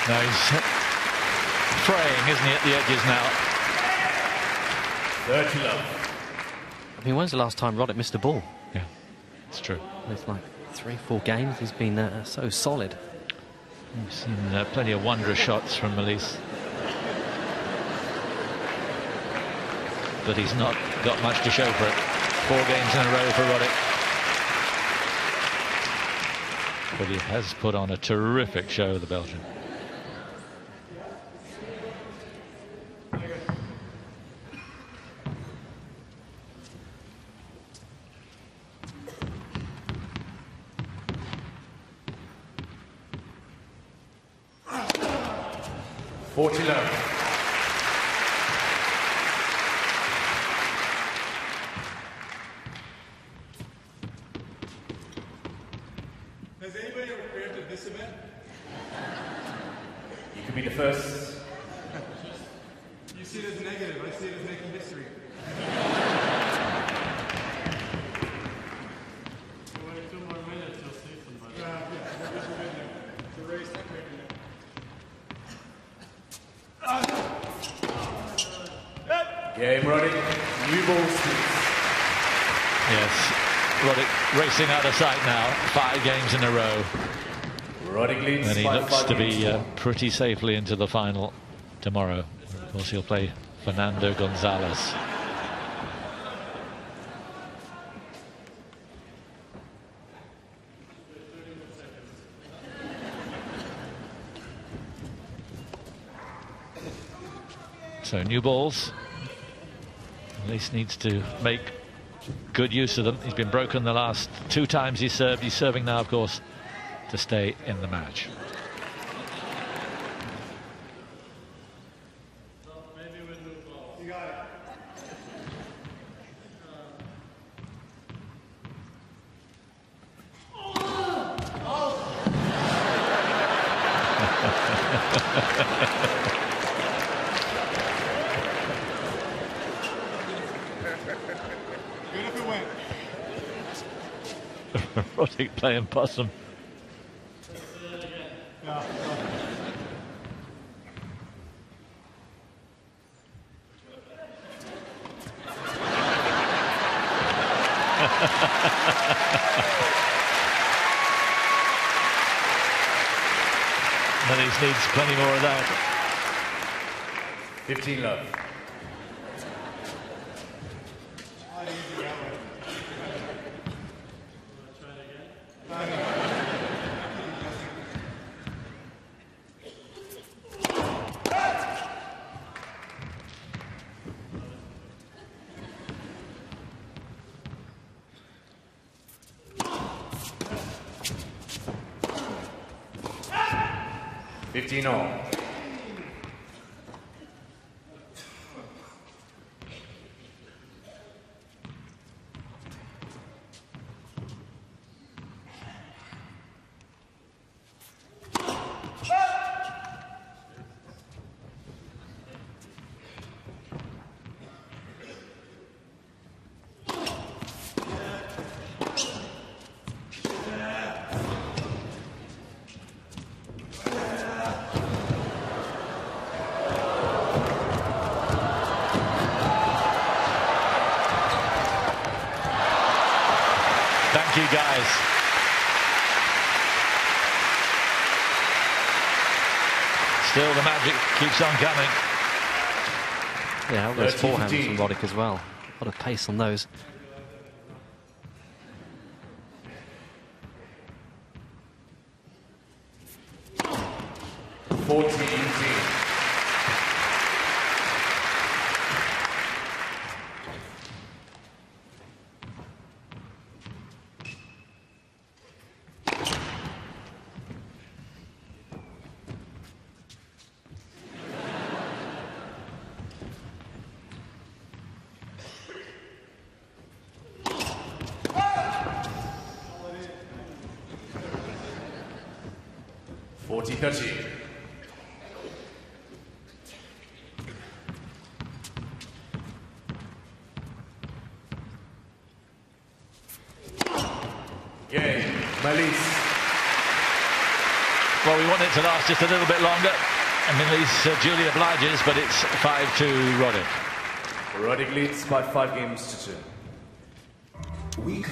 No, he's fraying, isn't he, at the edges now? 30 love. I mean, when's the last time Roddick missed a ball? Yeah, it's true. It's like 3-4 games. He's been so solid. We've seen plenty of wondrous shots from Mallise. But he's not got much to show for it. 4 games in a row for Roddick. But he has put on a terrific show, the Belgian. Has anybody ever preempted this event? You could be the first. You see it as negative, I see it as making history. Wait 2 more minutes, you'll see somebody. It's a race, not making it. Game, Roddick. New ball sticks. Yes, Roddick racing out of sight now. 5 games in a row. Roddick leads. And he looks to be pretty safely into the final tomorrow. Of course, he'll play Fernando Gonzalez. So new balls. At least needs to make good use of them. He's been broken the last 2 times he served. He's serving now, of course, to stay in the match. You got it. Good if it went. Roddick playing possum. No. Mallise needs plenty more of that. 15 love. all. Thank you, guys. Still the magic keeps on coming. Yeah, all those forehands from Roddick as well. A lot of pace on those. Mallise. Well, we want it to last just a little bit longer. I mean, Mallise duly obliges, but it's 5-2 Roddick. Roddick leads by 5 games to 2.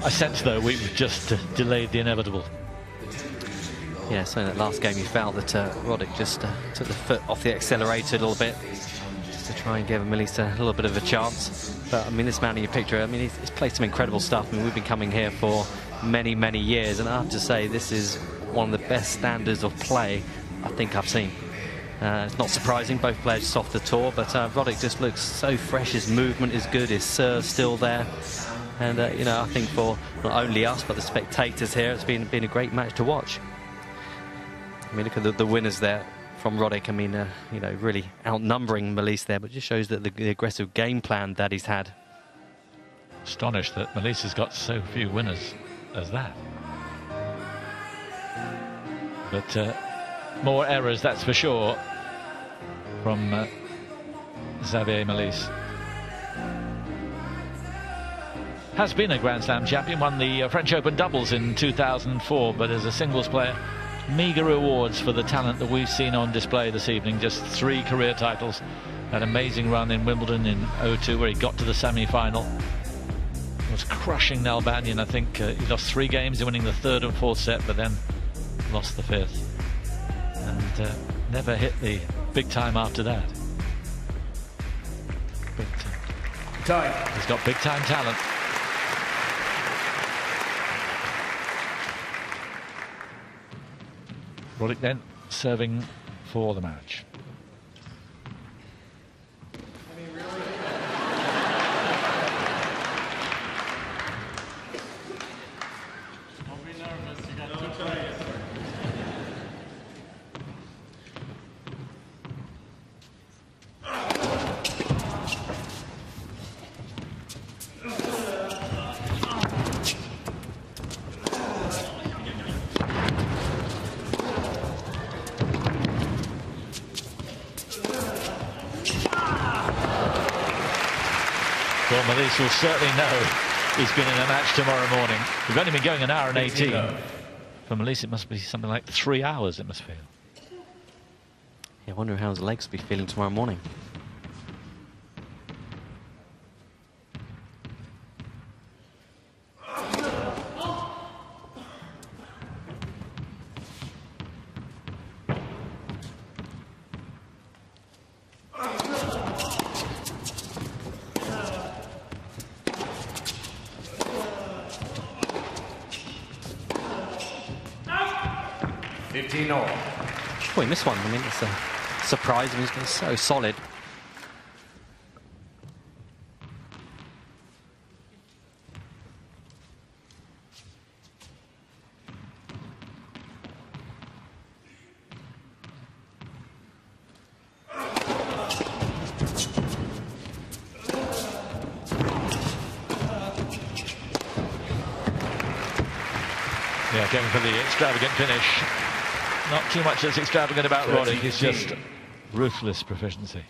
I sense, though, we've just delayed the inevitable. Yeah, so in that last game you felt that Roddick just took the foot off the accelerator a little bit just to try and give Mallise a little bit of a chance. But, I mean, this man in your picture, I mean, he's played some incredible stuff. I mean, we've been coming here for many, many years, and I have to say this is one of the best standards of play I think I've seen. It's not surprising, both players just off the tour, but Roddick just looks so fresh. His movement is good, his serve's still there. And, you know, I think for not only us, but the spectators here, it's been a great match to watch. I mean, look at the winners there from Roddick. I mean, you know, really outnumbering Mallise there, but it just shows that the aggressive game plan that he's had. Astonished that Mallise has got so few winners as that. But more errors, that's for sure, from Xavier Mallise. Has been a Grand Slam champion, won the French Open doubles in 2004, but as a singles player, meagre rewards for the talent that we've seen on display this evening. Just 3 career titles, an amazing run in Wimbledon in 2002 where he got to the semi-final, was crushing Nalbanyan. I think he lost 3 games, winning the 3rd and 4th set, but then lost the 5th, and never hit the big time after that. But he's got big time talent. Roddick then serving for the match. Don't be nervous, you got 2 players. Well, Mallise will certainly know he's been in a match tomorrow morning. We've only been going an hour and 18. For Mallise, it must be something like 3 hours, it must feel. Yeah, I wonder how his legs will be feeling tomorrow morning. Oh, he missed one. I mean, it's a surprise. I mean, he's been so solid. Yeah, going for the extravagant finish. Not too much that's extravagant about Roddick, it's just ruthless proficiency.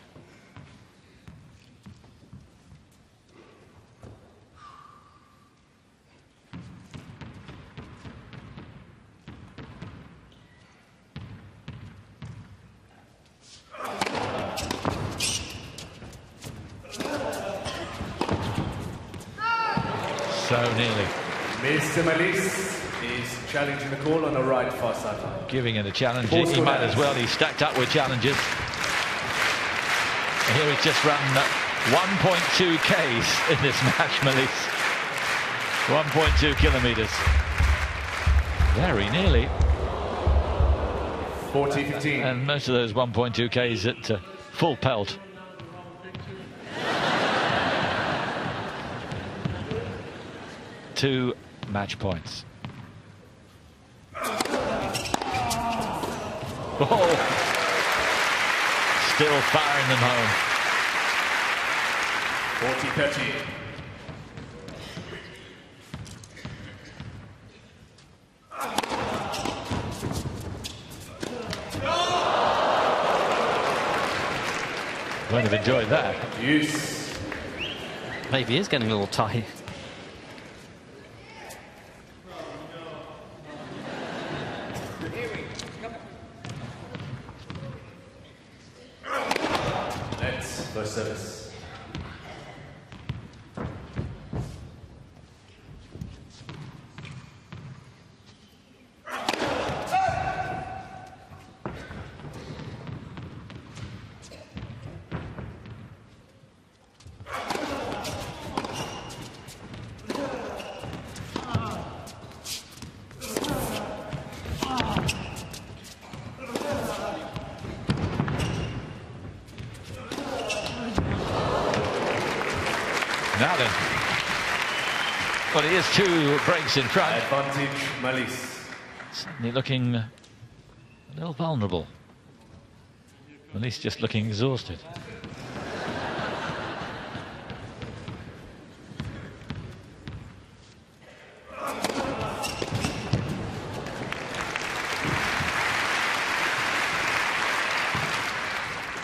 So nearly. Mr. Mallise is Challenge in the call on the right far sideline. Giving it a challenge. He might as well. He's stacked up with challenges. And here he's just run 1.2 Ks in this match, Mallise. 1.2 kilometers. Very nearly. 40-15. And most of those 1.2 Ks at full pelt. Two match points. Oh, still firing them home. 40-30. Won't have enjoyed that. Yes. Maybe he is getting a little tight. Let's first service. Now then. Well, he is 2 breaks in front. Advantage, Mallise. Certainly looking a little vulnerable. Mallise just looking exhausted.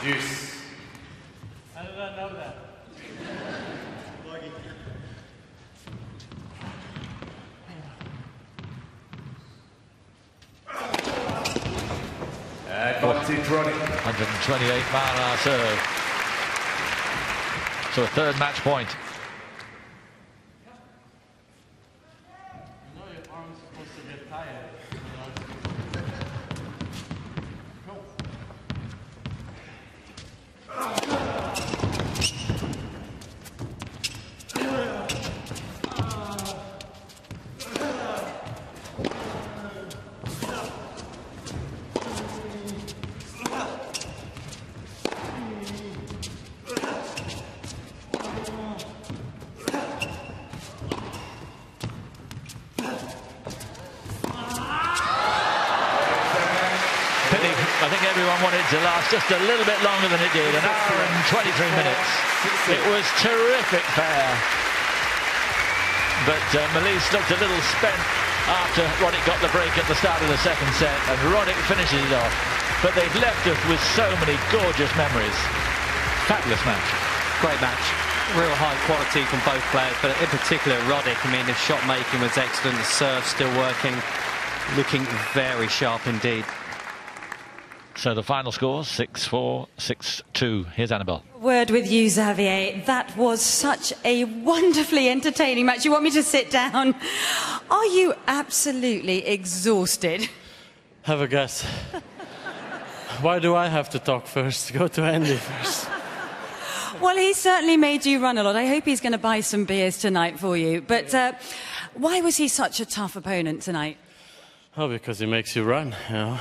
Juice. How did I know that? Advantage, Roddick. 128 mile-an-hour serve. So a 3rd match point. You know your arm's supposed to get tired. I think everyone wanted to last just a little bit longer than it did, 1 hour and 23 minutes. It was terrific fair. But Mallise looked a little spent after Roddick got the break at the start of the 2nd set, and Roddick finishes it off. But they've left us with so many gorgeous memories. Fabulous match. Great match. Real high quality from both players, but in particular Roddick. I mean, the shot making was excellent, the serve still working, looking very sharp indeed. So the final score, 6-4, 6-2. Here's Annabelle. Word with you, Xavier. That was such a wonderfully entertaining match. You want me to sit down? Are you absolutely exhausted? Have a guess. Why do I have to talk first? Go to Andy first. Well, he certainly made you run a lot. I hope he's going to buy some beers tonight for you. But why was he such a tough opponent tonight? Oh, because he makes you run, you know.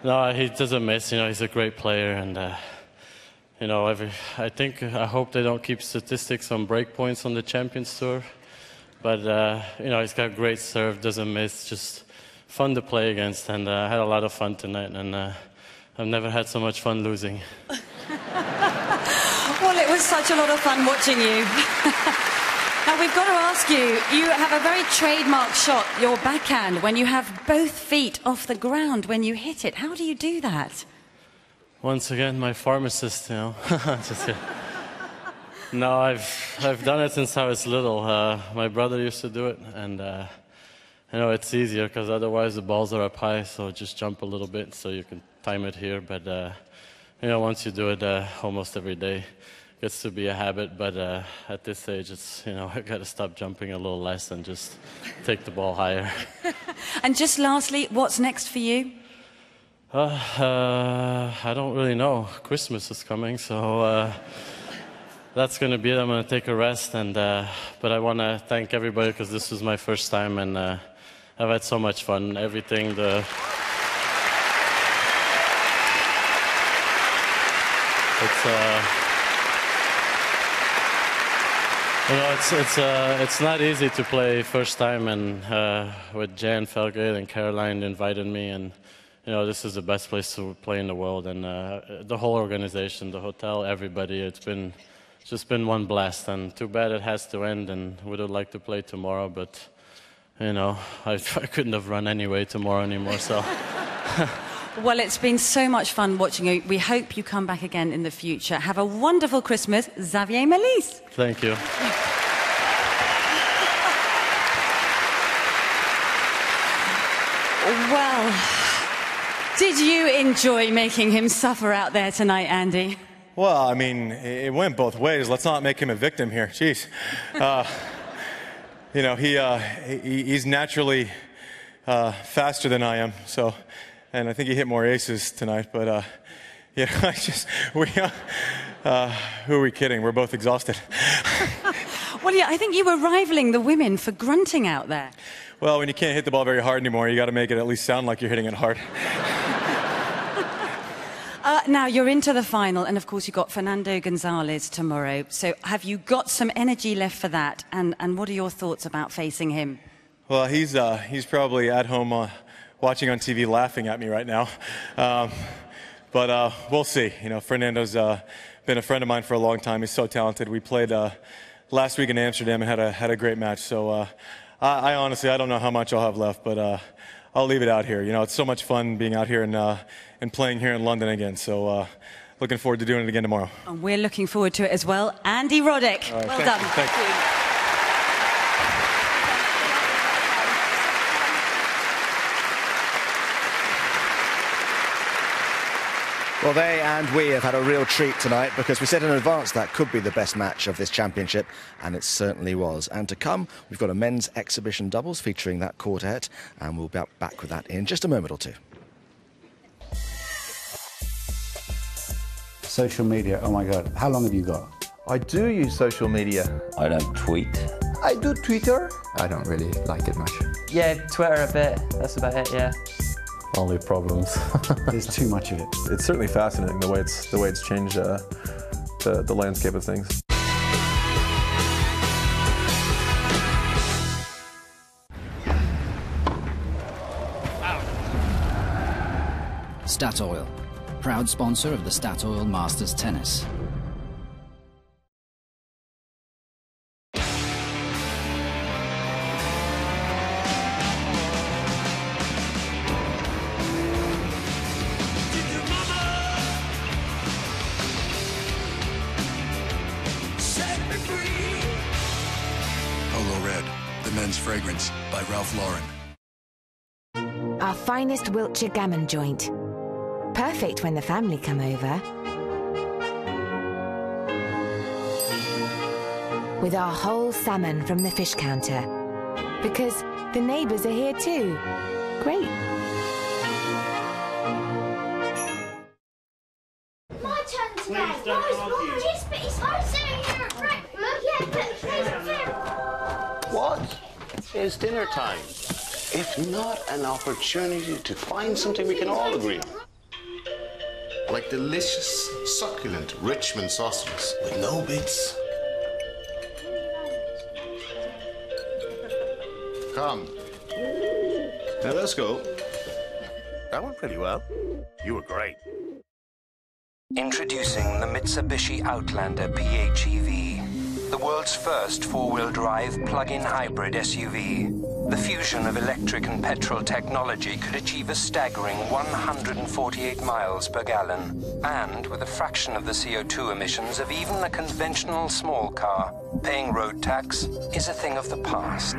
No, he doesn't miss. You know, he's a great player, and you know, I hope they don't keep statistics on break points on the Champions Tour. But you know, he's got great serve, doesn't miss, just fun to play against, and I had a lot of fun tonight, and I've never had so much fun losing. Well, it was such a lot of fun watching you. Now, we've got to ask you, you have a very trademark shot, your backhand, when you have both feet off the ground when you hit it. How do you do that? Once again, my pharmacist, you know. Just kidding. No, I've done it since I was little. My brother used to do it, and you know, it's easier because otherwise the balls are up high, so just jump a little bit so you can time it here. But you know, once you do it almost every day, gets to be a habit. But at this age, it's, you know, I got to stop jumping a little less and just take the ball higher. And just lastly, what's next for you? I don't really know. Christmas is coming, so that's going to be it. I'm going to take a rest, and but I want to thank everybody because this was my first time, and I've had so much fun. Everything, you know, it's not easy to play first time, and with Jan Felgate and Caroline invited me, and you know, this is the best place to play in the world, and the whole organization, the hotel, everybody, it's just been one blast, and too bad it has to end, and would have liked to play tomorrow, but you know, I couldn't have run anyway tomorrow anymore, so. Well, it's been so much fun watching you. We hope you come back again in the future. Have a wonderful Christmas, Xavier Mallise. Thank you. Well, did you enjoy making him suffer out there tonight, Andy? Well, I mean, it went both ways. Let's not make him a victim here. Jeez. You know, he's naturally faster than I am, so, and I think he hit more aces tonight, but yeah, who are we kidding? We're both exhausted. Well, yeah, I think you were rivaling the women for grunting out there. Well, when you can't hit the ball very hard anymore, you got to make it at least sound like you're hitting it hard. Now, you're into the final, and of course you've got Fernando Gonzalez tomorrow. So have you got some energy left for that? And what are your thoughts about facing him? Well, he's probably at home watching on TV laughing at me right now. But we'll see. You know, Fernando's been a friend of mine for a long time. He's so talented. We played last week in Amsterdam and had a great match. So I honestly, I don't know how much I'll have left, but I'll leave it out here. You know, it's so much fun being out here and playing here in London again. So looking forward to doing it again tomorrow. And we're looking forward to it as well. Andy Roddick, right, well done. Thank you. Well, they and we have had a real treat tonight because we said in advance that could be the best match of this championship, and it certainly was. And to come, we've got a men's exhibition doubles featuring that quartet, and we'll be back with that in just a moment or two. Social media, oh my God, how long have you got? I do use social media. I don't tweet. I do Twitter. I don't really like it much. Yeah, Twitter a bit, that's about it, yeah. Only problems. There's too much of it. It's certainly fascinating the way it's changed the landscape of things. Statoil, proud sponsor of the Statoil Masters Tennis. Men's Fragrance by Ralph Lauren. Our finest Wiltshire gammon joint. Perfect when the family come over. With our whole salmon from the fish counter. Because the neighbours are here too. Great. My turn today. Yes, but it's hard sitting here at breakfast. Yeah, but What? It's dinner time. If not an opportunity to find something we can all agree on. Like delicious, succulent Richmond sausages with no bits. Come. Now let's go. That went pretty well. You were great. Introducing the Mitsubishi Outlander PHEV. The world's first four-wheel drive plug-in hybrid SUV. The fusion of electric and petrol technology could achieve a staggering 148 miles per gallon. And with a fraction of the CO2 emissions of even a conventional small car, paying road tax is a thing of the past.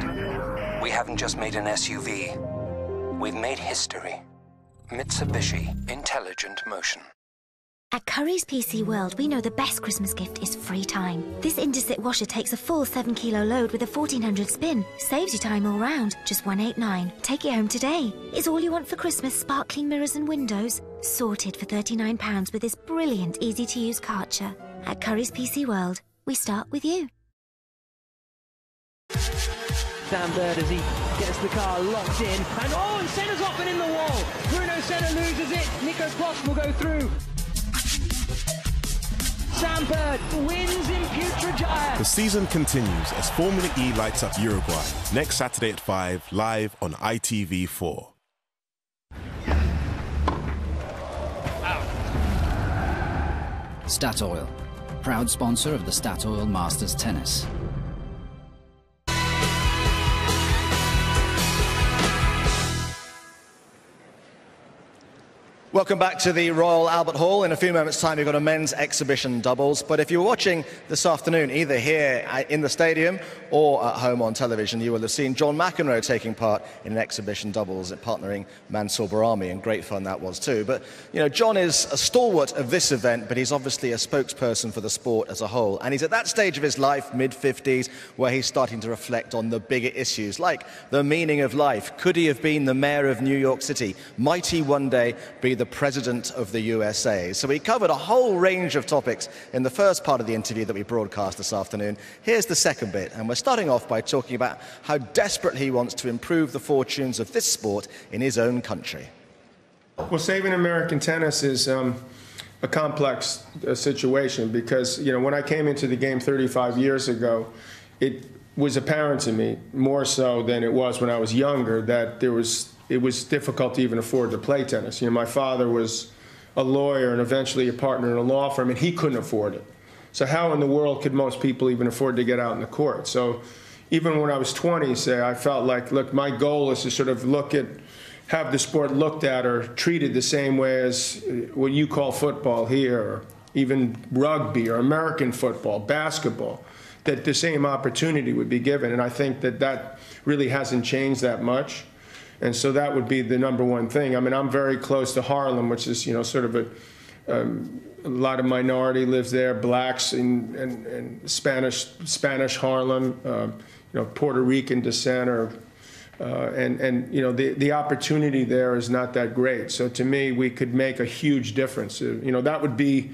We haven't just made an SUV. We've made history. Mitsubishi Intelligent Motion. At Currys PC World, we know the best Christmas gift is free time. This Indesit washer takes a full 7-kilo load with a 1400 spin. Saves you time all round, just $189. Take it home today. It's all you want for Christmas, sparkling mirrors and windows. Sorted for £39 with this brilliant, easy-to-use Karcher. At Currys PC World, we start with you. Sam Bird as he gets the car locked in. And Senna's off and in the wall. Bruno Senna loses it. Nico Prost will go through. Sam Bird wins in Putrajaya. The season continues as Formula E lights up Uruguay next Saturday at 5, live on ITV4. Statoil, proud sponsor of the Statoil Masters Tennis. Welcome back to the Royal Albert Hall. In a few moments' time, you've got a men's exhibition doubles. But if you were watching this afternoon, either here in the stadium or at home on television, you will have seen John McEnroe taking part in an exhibition doubles, partnering Mansour Barami, and great fun that was too. But, you know, John is a stalwart of this event, but he's obviously a spokesperson for the sport as a whole. And he's at that stage of his life, mid-50s, where he's starting to reflect on the bigger issues, like the meaning of life. Could he have been the mayor of New York City? Might he one day be the President of the USA? So we covered a whole range of topics in the first part of the interview that we broadcast this afternoon. Here's the second bit, and we're starting off by talking about how desperately he wants to improve the fortunes of this sport in his own country. Well, saving American tennis is a complex situation because, you know, when I came into the game 35 years ago, it was apparent to me, more so than it was when I was younger, that it was difficult to even afford to play tennis. You know, my father was a lawyer and eventually a partner in a law firm, and he couldn't afford it. So how in the world could most people even afford to get out in the court? So even when I was 20, say, I felt like, look, my goal is to sort of have the sport looked at or treated the same way as what you call football here, or even rugby or American football, basketball, that the same opportunity would be given. And I think that really hasn't changed that much. And so that would be the number one thing. I mean, I'm very close to Harlem, which is, you know, sort of a lot of minority lives there, blacks and Spanish Harlem, you know, Puerto Rican descent, and you know, the opportunity there is not that great. So to me, we could make a huge difference. You know, that would be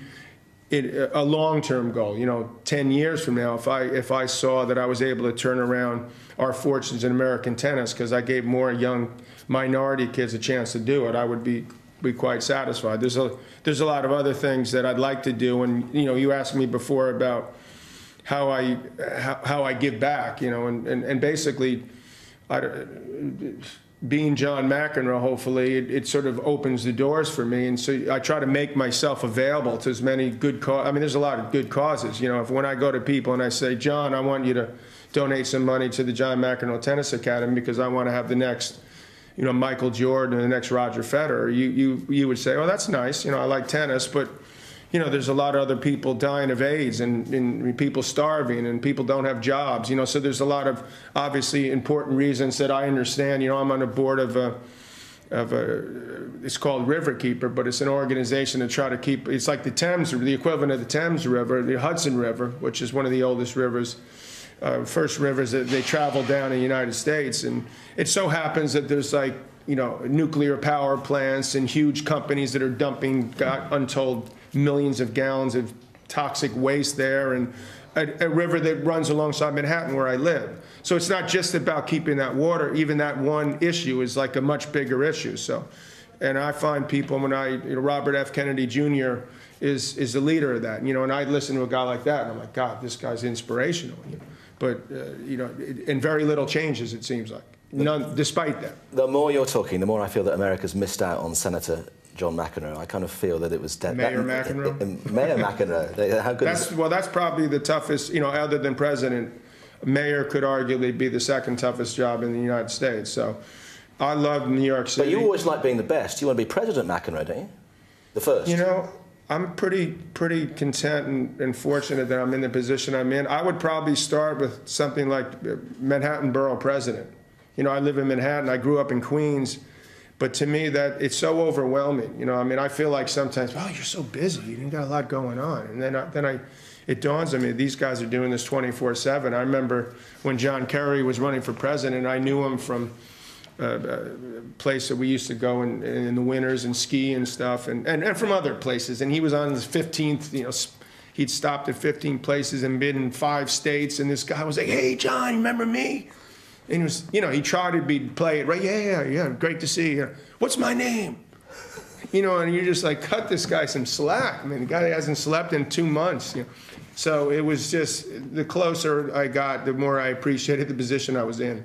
a long-term goal. You know, 10 years from now, if I saw that I was able to turn around our fortunes in American tennis because I gave more young minority kids a chance to do it, I would be quite satisfied. There's a lot of other things that I'd like to do, and you know, you asked me before about how I give back, you know, and basically, being John McEnroe, hopefully, it sort of opens the doors for me. And so I try to make myself available to as many good causes. I mean, there's a lot of good causes. You know, when I go to people and I say, John, I want you to donate some money to the John McEnroe Tennis Academy because I want to have the next, you know, Michael Jordan and the next Roger Federer, you would say, oh, that's nice. You know, I like tennis, but you know, there's a lot of other people dying of AIDS and people starving and people don't have jobs, you know, so there's a lot of obviously important reasons that I understand. You know, I'm on a board of it's called Riverkeeper, but it's an organization to try to keep, it's like the Thames, the equivalent of the Thames River, the Hudson River, which is one of the oldest rivers, first rivers that they travel down in the United States. And it so happens that there's like, you know, nuclear power plants and huge companies that are dumping untold millions of gallons of toxic waste there, and a river that runs alongside Manhattan where I live. So it's not just about keeping that water. Even that one issue is like a much bigger issue. So, and I find people you know, Robert F. Kennedy Jr. is the leader of that, you know, and I listen to a guy like that and I'm like, God, this guy's inspirational, you know. But, you know, and very little changes, it seems like. None, despite that. The more you're talking, the more I feel that America's missed out on Senator John McEnroe. I kind of feel that it was Mayor McEnroe. Mayor McEnroe. How good that's probably the toughest. You know, other than president, mayor could arguably be the second toughest job in the United States. So, I love New York City. But you always like being the best. You want to be President McEnroe, don't you? The first. You know, I'm pretty content and fortunate that I'm in the position I'm in. I would probably start with something like Manhattan Borough President. You know, I live in Manhattan. I grew up in Queens. But to me, that it's so overwhelming. You know, I mean, I feel like sometimes, oh, you're so busy, you got a lot going on, and then it dawns on me, these guys are doing this 24/7. I remember when John Kerry was running for president, I knew him from a place that we used to go in the winters and ski and stuff, and from other places. And he was on his 15th, you know, he'd stopped at 15 places and been in 5 states. And this guy was like, hey, John, you remember me? And he was, you know, he tried to play it right. Yeah, great to see you. What's my name? You know, and you're just like, cut this guy some slack. I mean, the guy hasn't slept in 2 months. You know? So it was just, the closer I got, the more I appreciated the position I was in.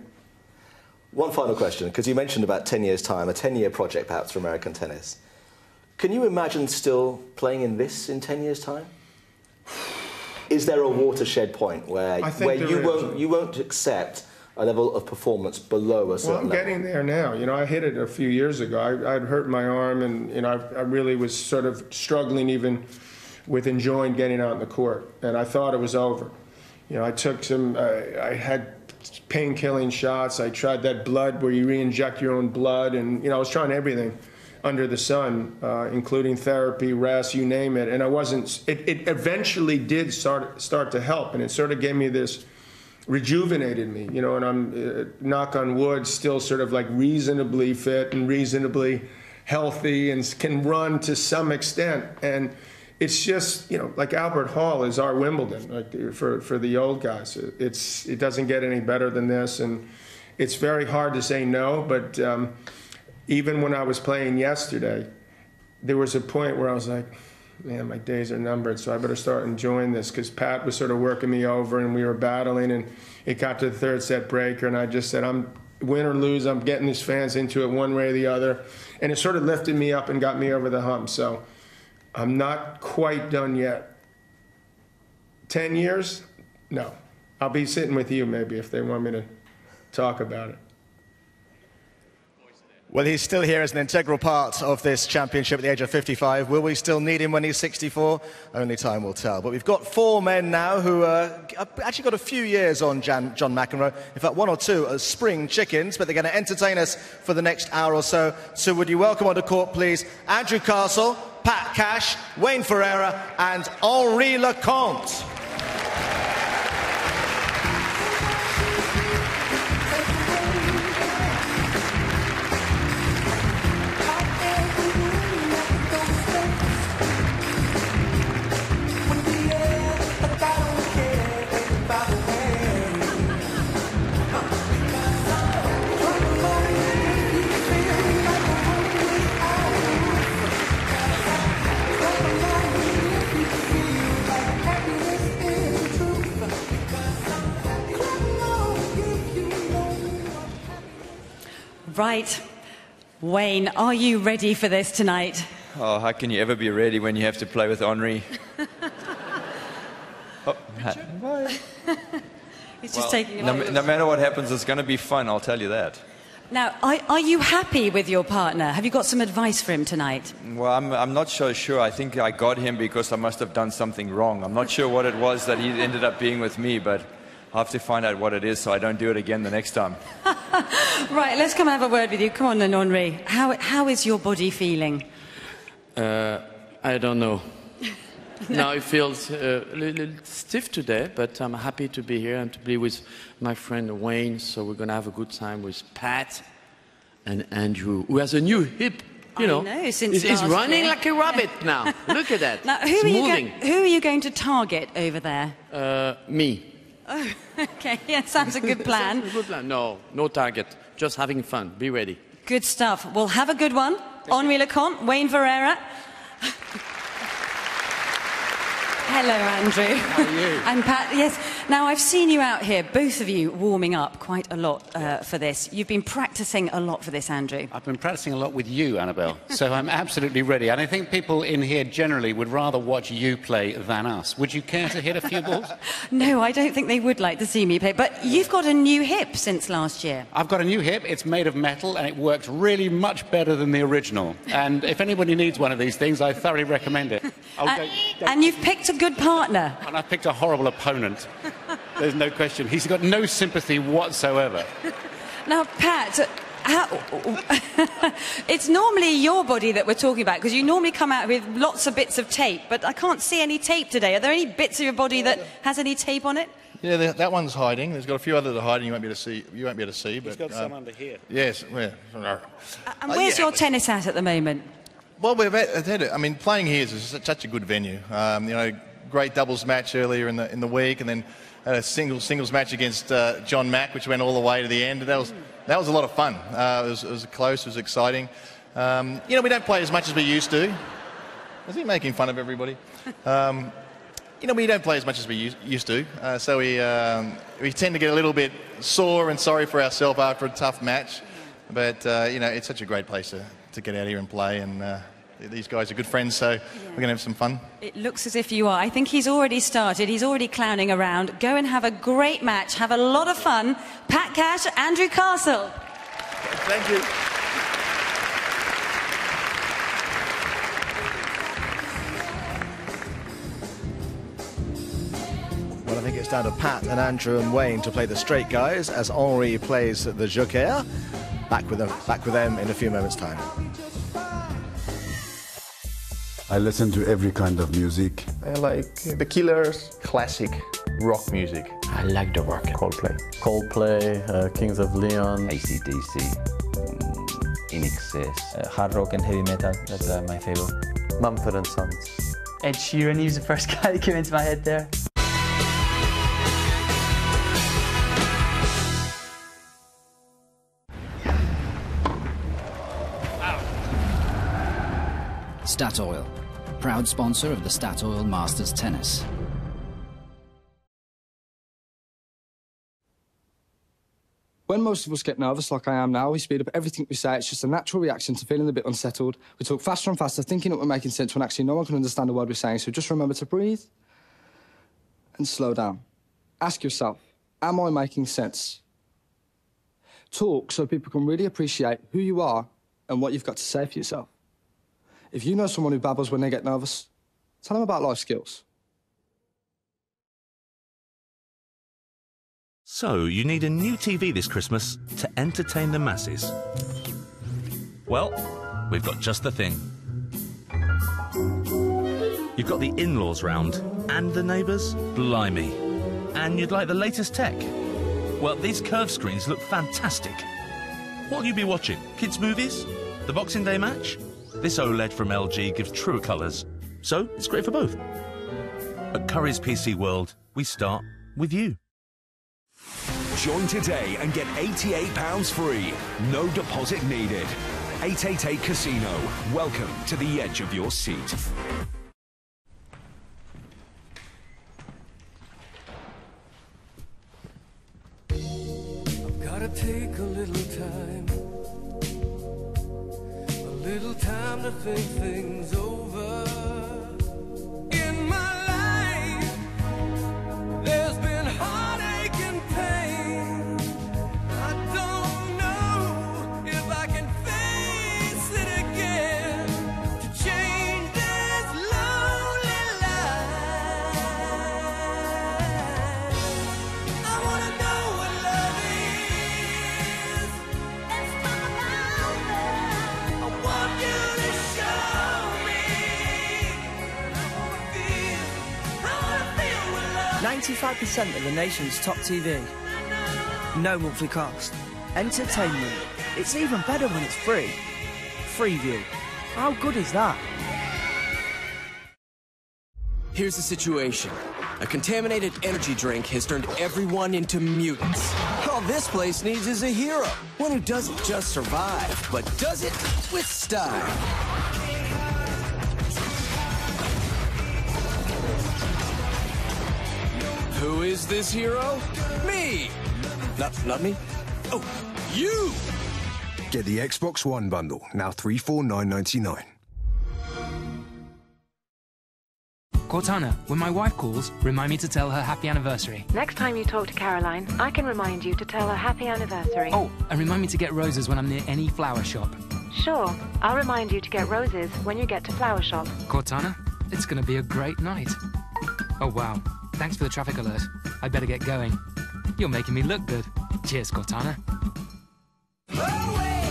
One final question, because you mentioned about 10 years' time, a 10-year project perhaps for American tennis. Can you imagine still playing in this in 10 years' time? Is there a watershed point where you won't accept a level of performance below a certain level? Well, I'm getting there now. You know, I hit it a few years ago. I'd hurt my arm, and you know, I really was sort of struggling even with enjoying getting out in the court, and I thought it was over. You know, I took some. I had pain-killing shots. I tried that blood where you re-inject your own blood, and you know, I was trying everything under the sun, including therapy, rest, you name it, and I wasn't. It eventually did start to help, and it sort of gave me this, rejuvenated me, you know. And I'm knock on wood, still sort of like reasonably fit and reasonably healthy, and can run to some extent. And it's just, you know, like Albert Hall is our Wimbledon, like for the old guys. It doesn't get any better than this, and it's very hard to say no. But even when I was playing yesterday, there was a point where I was like, man, my days are numbered, so I better start enjoying this, because Pat was sort of working me over, and we were battling, and it got to the 3rd set breaker, and I just said, I'm win or lose, I'm getting these fans into it one way or the other, and it sort of lifted me up and got me over the hump. So I'm not quite done yet. 10 years? No. I'll be sitting with you maybe if they want me to talk about it. Well, he's still here as an integral part of this championship at the age of 55. Will we still need him when he's 64? Only time will tell. But we've got 4 men now who actually got a few years on John McEnroe. In fact, 1 or 2 are spring chickens, but they're going to entertain us for the next hour or so. So would you welcome onto court, please, Andrew Castle, Pat Cash, Wayne Ferreira and Henri Lecomte. Right. Wayne, are you ready for this tonight? Oh, how can you ever be ready when you have to play with Henri? Bye. He's just taking no matter what happens, it's going to be fun, I'll tell you that. Now, are you happy with your partner? Have you got some advice for him tonight? Well, I'm not so sure. I think I got him because I must have done something wrong. I'm not sure what it was that he ended up being with me, but I'll have to find out what it is so I don't do it again the next time. Right, let's come and have a word with you. Come on then, Henri. How is your body feeling? I don't know. Now it feels a little stiff today, but I'm happy to be here and to be with my friend Wayne. So we're going to have a good time with Pat and Andrew, who has a new hip. You know, since he's running like a rabbit now. Look at that. Now, who are you going to target over there? Me. Oh, okay. Yeah, sounds a good plan. Sounds a good plan. No target. Just having fun. Be ready. Good stuff. Well, have a good one. Henri Lecomte, Wayne Ferreira. Hello, Andrew. How are you? And Pat, yes. Now, I've seen you out here, both of you warming up quite a lot for this. You've been practicing a lot for this, Andrew. I've been practicing a lot with you, Annabelle, so I'm absolutely ready. And I think people in here generally would rather watch you play than us. Would you care to hit a few balls? No, I don't think they would like to see me play. But you've got a new hip since last year. I've got a new hip. It's made of metal, and it works really much better than the original. And if anybody needs one of these things, I thoroughly recommend it. And you've picked a good partner. And I've picked a horrible opponent. There's no question. He's got no sympathy whatsoever. Now, Pat, It's normally your body that we're talking about, because you normally come out with lots of bits of tape, but I can't see any tape today. Are there any bits of your body that has any tape on it? Yeah, that one's hiding. There's got a few others that are hiding. You won't be able to see. You won't be able to see. He's but, got some under here. Yes. Well, And where's your tennis at the moment? Well, we've had it. I mean, playing here is such a good venue. You know, great doubles match earlier in the week, and then a singles match against John Mack, which went all the way to the end. That was a lot of fun. It was close. It was exciting. You know, we don't play as much as we used to. Is he making fun of everybody? You know, we don't play as much as we used to, so we tend to get a little bit sore and sorry for ourselves after a tough match. But you know, it's such a great place to get out here and play, and these guys are good friends, so we're going to have some fun. It looks as if you are. I think he's already started. He's already clowning around. Go and have a great match. Have a lot of fun. Pat Cash, Andrew Castle. Thank you. Well, I think it's down to Pat and Andrew and Wayne to play the straight guys as Henri plays the joker. Back with them in a few moments' time. I listen to every kind of music. I like The Killers, classic rock music. I like the rock. Coldplay, Kings of Leon. AC/DC, In Excess. Hard rock and heavy metal, that's my favorite. Mumford & Sons. Ed Sheeran, he was the first guy that came into my head there. Statoil, proud sponsor of the Statoil Masters Tennis. When most of us get nervous, like I am now, we speed up everything we say. It's just a natural reaction to feeling a bit unsettled. We talk faster and faster, thinking that we're making sense when actually no one can understand a word we're saying. So just remember to breathe and slow down. Ask yourself, am I making sense? Talk so people can really appreciate who you are and what you've got to say for yourself. If you know someone who babbles when they get nervous, tell them about life skills. So, you need a new TV this Christmas to entertain the masses. Well, we've got just the thing. You've got the in-laws round, and the neighbours, blimey. And you'd like the latest tech. Well, these curved screens look fantastic. What'll you be watching? Kids' movies? The Boxing Day match? This OLED from LG gives truer colours, so it's great for both. At Curry's PC World, we start with you. Join today and get £88 free. No deposit needed. 888 Casino. Welcome to the edge of your seat. I've gotta take a little time to think things over. In my life, there's been heartache and pain. I don't know if I can face it again to change this lonely life. I wanna know what love is. Let's talk about it. I want you to show me. I wanna feel what love is. 95% of the nation's top TV. No monthly cost. Entertainment. It's even better when it's free. Freeview. How good is that? Here's the situation. A contaminated energy drink has turned everyone into mutants. All this place needs is a hero. One who doesn't just survive, but does it with style. Who is this hero? Me! Not me? Oh, you! Get the Xbox One bundle, now $349.99. Cortana, when my wife calls, remind me to tell her happy anniversary. Next time you talk to Caroline, I can remind you to tell her happy anniversary. Oh, and remind me to get roses when I'm near any flower shop. Sure. I'll remind you to get roses when you get to Flower Shop. Cortana, it's going to be a great night. Oh, wow. Thanks for the traffic alert. I better get going. You're making me look good. Cheers, Cortana. Away.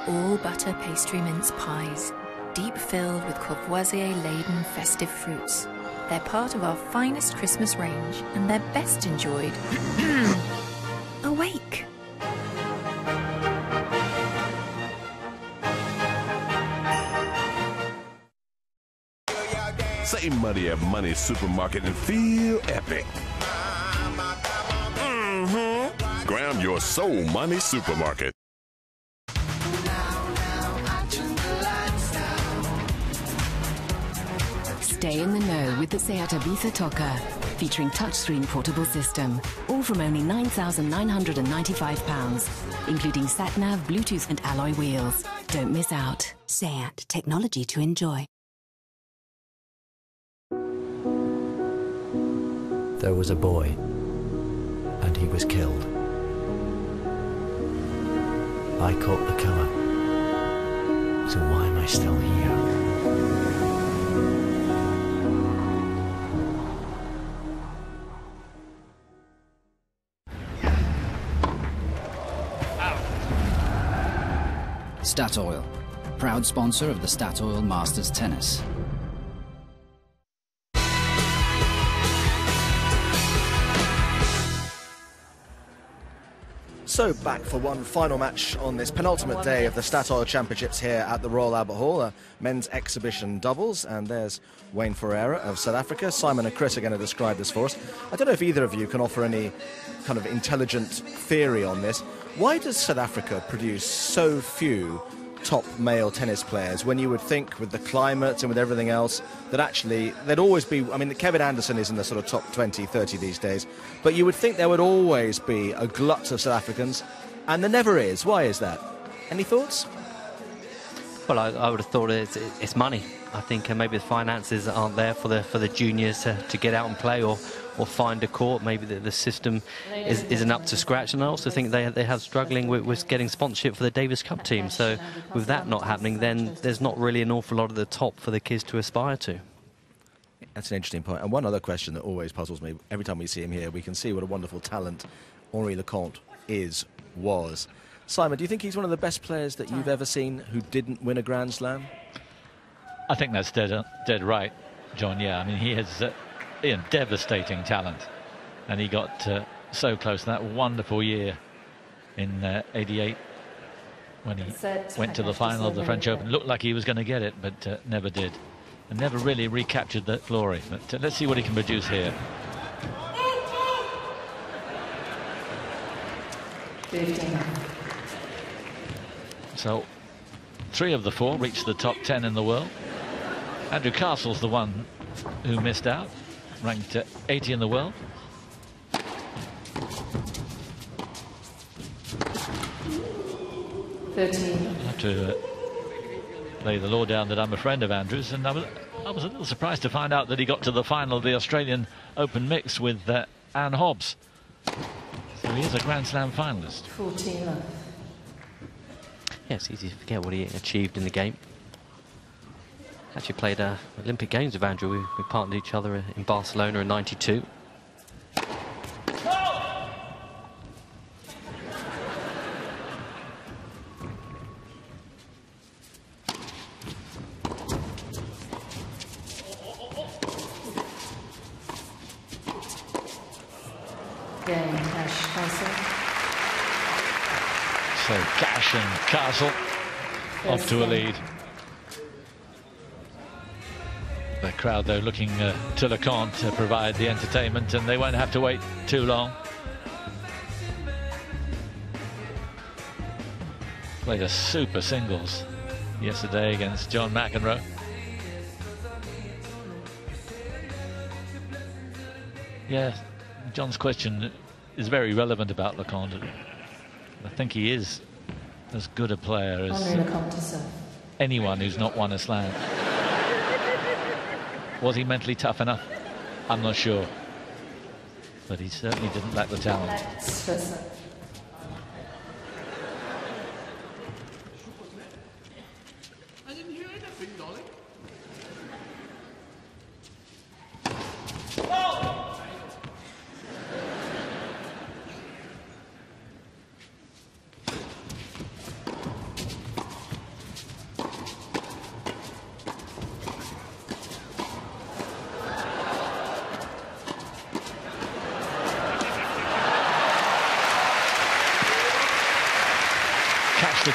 all-butter pastry mince pies, deep filled with Courvoisier-laden festive fruits. They're part of our finest Christmas range, and they're best enjoyed awake. Save money at Money Supermarket and feel epic. Grab your soul Money Supermarket. Stay in the know with the Seat Ibiza Toca, featuring touchscreen portable system, all from only £9,995, including sat-nav, Bluetooth and alloy wheels. Don't miss out. Seat, technology to enjoy. There was a boy, and he was killed. I caught the killer, so why am I still here? Statoil, proud sponsor of the Statoil Masters Tennis. So back for one final match on this penultimate day of the Statoil Championships here at the Royal Albert Hall, men's exhibition doubles, and there's Wayne Ferreira of South Africa. Simon and Chris are going to describe this for us. I don't know if either of you can offer any kind of intelligent theory on this. Why does South Africa produce so few top male tennis players when you would think with the climate and with everything else that actually there'd always be, I mean, Kevin Anderson is in the sort of top 20, 30 these days, but you would think there would always be a glut of South Africans, and there never is. Why is that? Any thoughts? Well, I would have thought it's money. I think maybe the finances aren't there for the juniors to get out and play or find a court. Maybe the system isn't up to scratch, and I also think they have struggling with getting sponsorship for the Davis Cup team. So with that not happening, then there's not really an awful lot at the top for the kids to aspire to. That's an interesting point. And one other question that always puzzles me, every time we see him here, we can see what a wonderful talent Henri Leconte was. Simon, do you think he's one of the best players that you've ever seen who didn't win a Grand Slam? I think that's dead right, John. Yeah, I mean, he has devastating talent, and he got so close in that wonderful year in '88 when he went to the final of the French Open. Looked like he was going to get it, but never did, and never really recaptured that glory. But let's see what he can produce here. So 3 of the 4 reached the top 10 in the world. Andrew Castle's the one who missed out, ranked 80 in the world. I have to lay the law down that I'm a friend of Andrew's, and I was a little surprised to find out that he got to the final of the Australian Open mix with Anne Hobbs. So he is a Grand Slam finalist. 14 love. Yeah, it's easy to forget what he achieved in the game. Actually played Olympic Games with Andrew. We partnered each other in Barcelona in '92. So Cash and Castle off to a lead. The crowd, though, looking to Leconte to provide the entertainment, and they won't have to wait too long. Played a super singles yesterday against John McEnroe. Yeah, John's question is very relevant about Leconte. I think he is as good a player as anyone who's not won a slam. Was he mentally tough enough? I'm not sure. But he certainly didn't lack the talent.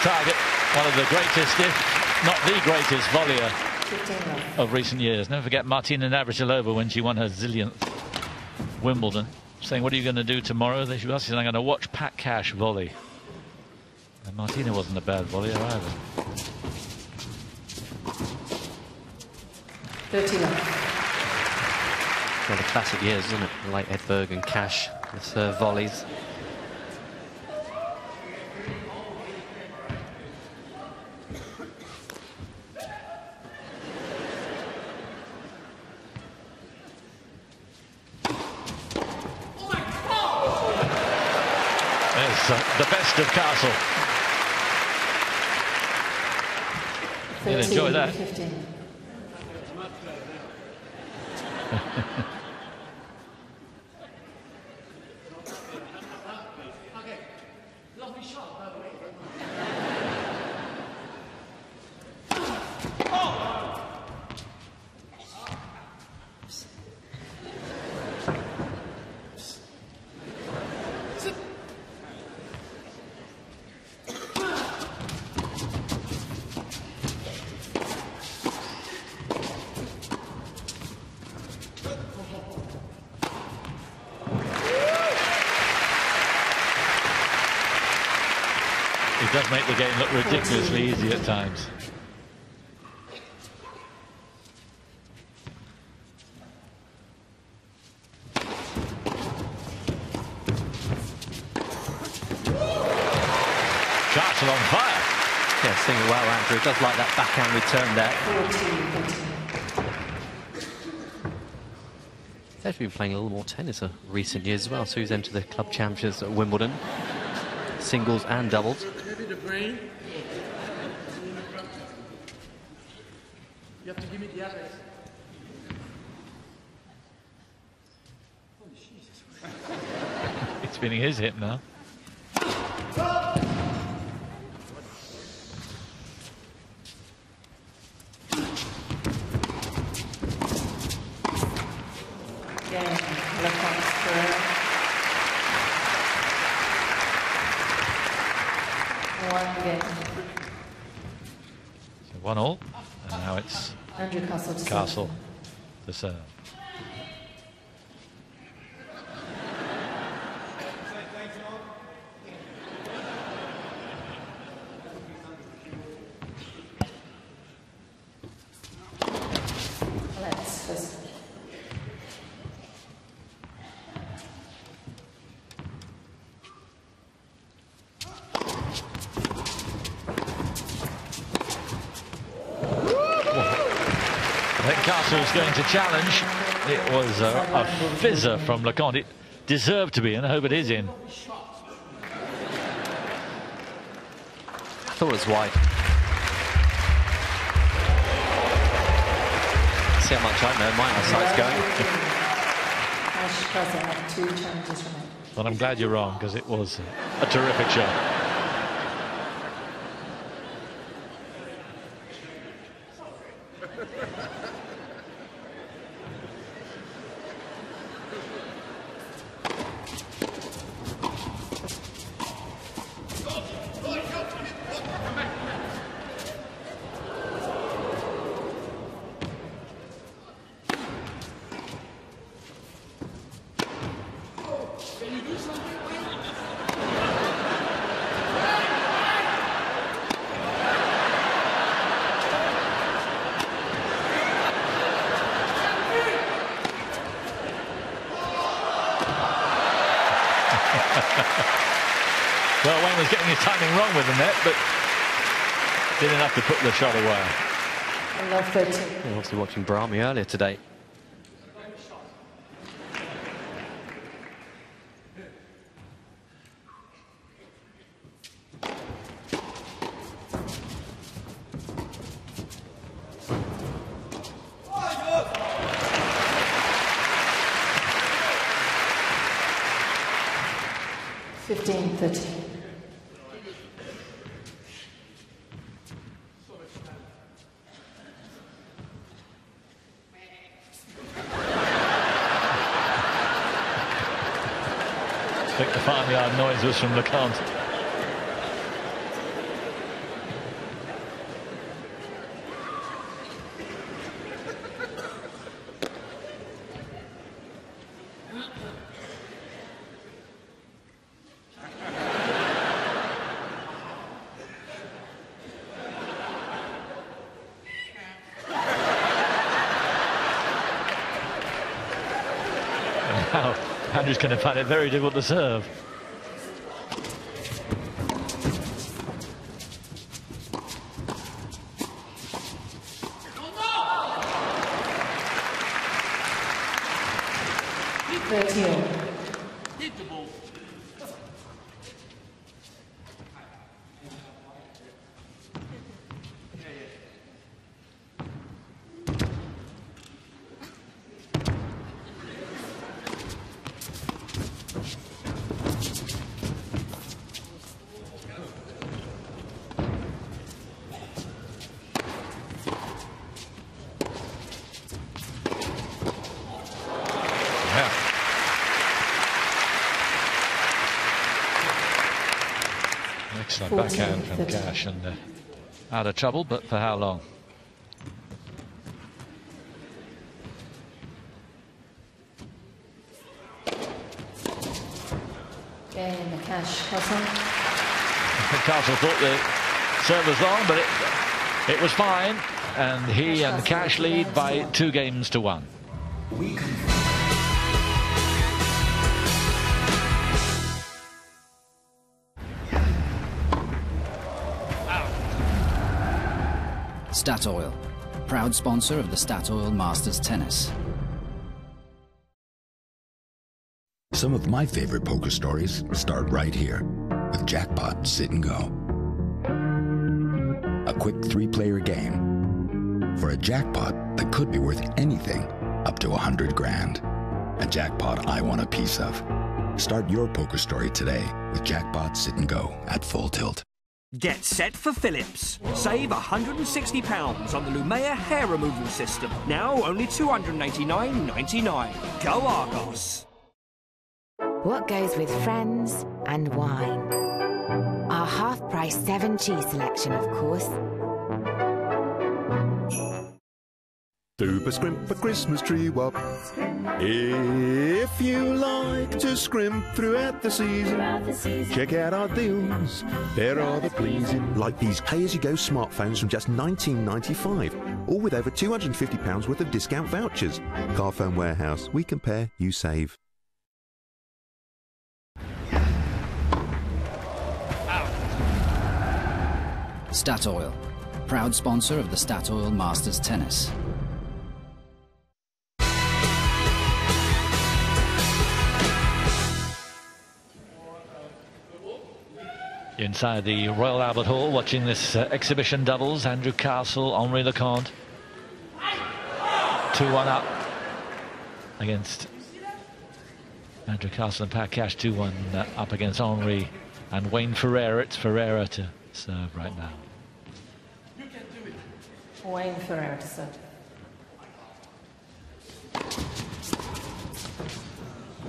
target. One of the greatest, if not the greatest, volleyer of recent years. Never forget Martina Navratilova when she won her zillionth Wimbledon, saying, "What are you going to do tomorrow?" She said, "I'm going to watch Pat Cash volley." And Martina wasn't a bad volleyer either. 13. Well, the classic years, isn't it? Like Edberg and Cash, the serve volleys. The best of Castle. You'll enjoy that. 15. It does make the game look ridiculously easy at times. Castle on fire. Yeah, seeing it well, Andrew. It does like that backhand return there. 14. He's actually been playing a little more tennis in recent years as well, so he's entered the club championships at Wimbledon, singles and doubles. You have to give me the address. It's been his hit now. So 1-1, and now it's Andrew Castle to Castle to serve. Let's Castle's going to challenge. It was a fizzer from Leconte. It deserved to be in. I hope it is in. I thought it was wide. See how much I know. My eyesight's going. 2 challenges from it. Well, I'm glad you're wrong, because it was a terrific shot. Well, Wayne was getting his timing wrong with the net, but did enough to put the shot away. I love 13. I was obviously watching Brahmi earlier today. I think the farmyard noise was from Leconte. Now, Andrew's going to find it very difficult to serve. Excellent backhand from Cash, and out of trouble, but for how long? Game, Cash, Castle. Castle thought the serve was long, but it was fine, and he and Cash lead by 2 games to 1. Statoil, proud sponsor of the Statoil Masters Tennis. Some of my favorite poker stories start right here with Jackpot Sit and Go. A quick 3-player game for a jackpot that could be worth anything up to 100 grand. A jackpot I want a piece of. Start your poker story today with Jackpot Sit and Go at Full Tilt. Get set for Philips. Save £160 on the Lumea hair removal system. Now only $289.99. Go Argos. What goes with friends and wine? Our half-price 7 cheese selection, of course. Super scrimp a Christmas tree wop. If you like to scrimp throughout the season, check out our deals. They're rather pleasing. Like these pay-as-you-go smartphones from just $19.95, all with over £250 worth of discount vouchers. Carphone Warehouse. We compare, you save. Statoil, proud sponsor of the Statoil Masters Tennis. Inside the Royal Albert Hall, watching this exhibition doubles, Andrew Castle, Henri Leconte. 2-1 up against Andrew Castle and Pat Cash, 2-1 up against Henri and Wayne Ferreira. It's Ferreira to serve right now. Wayne Ferreira to serve.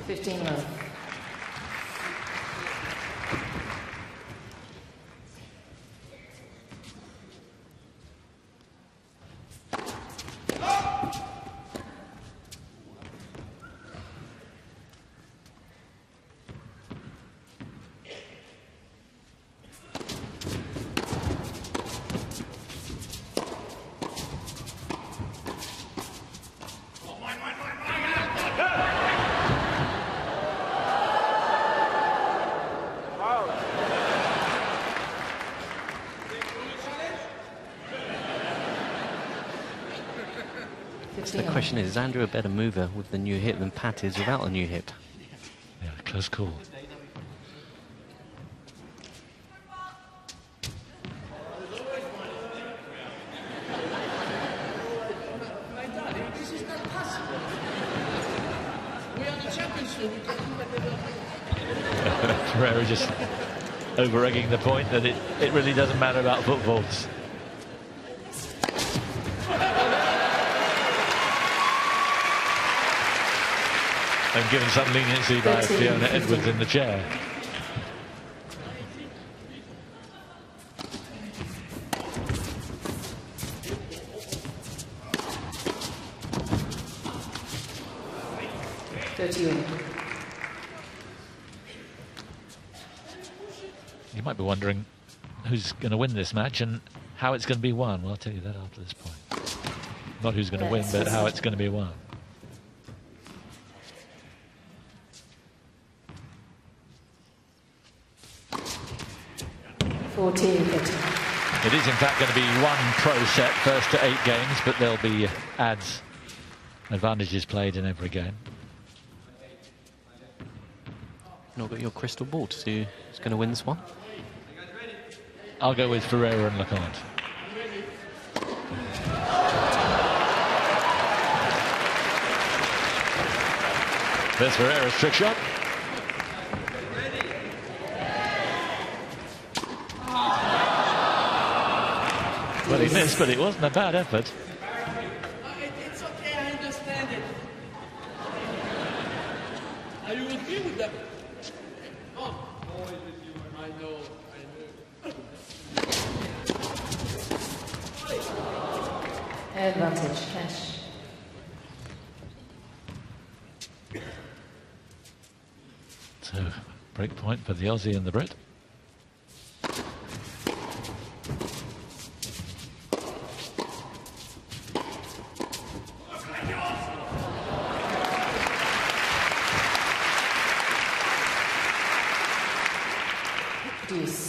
15 love. The question is Andrew a better mover with the new hip than Pat is without a new hip? Yeah, close call. Ferreira just over-egging the point that it really doesn't matter about footballs. And given some leniency by Fiona Edwards in the chair. You might be wondering who's going to win this match and how it's going to be won. Well, I'll tell you that after this point. Not who's going to win, but how it's going to be won. 14-15. It is in fact going to be one pro set, first to 8 games, but there'll be advantages played in every game. Not got your crystal ball to see who's going to win this one. I'll go with Ferreira and Lecomte. There's Ferreira's trick shot. Well, he missed, but it wasn't a bad effort. It's okay, I understand it. Are you with me with that? Oh, always with you. I know. Advantage, cash. So, break point for the Aussie and the Brit. Deuce.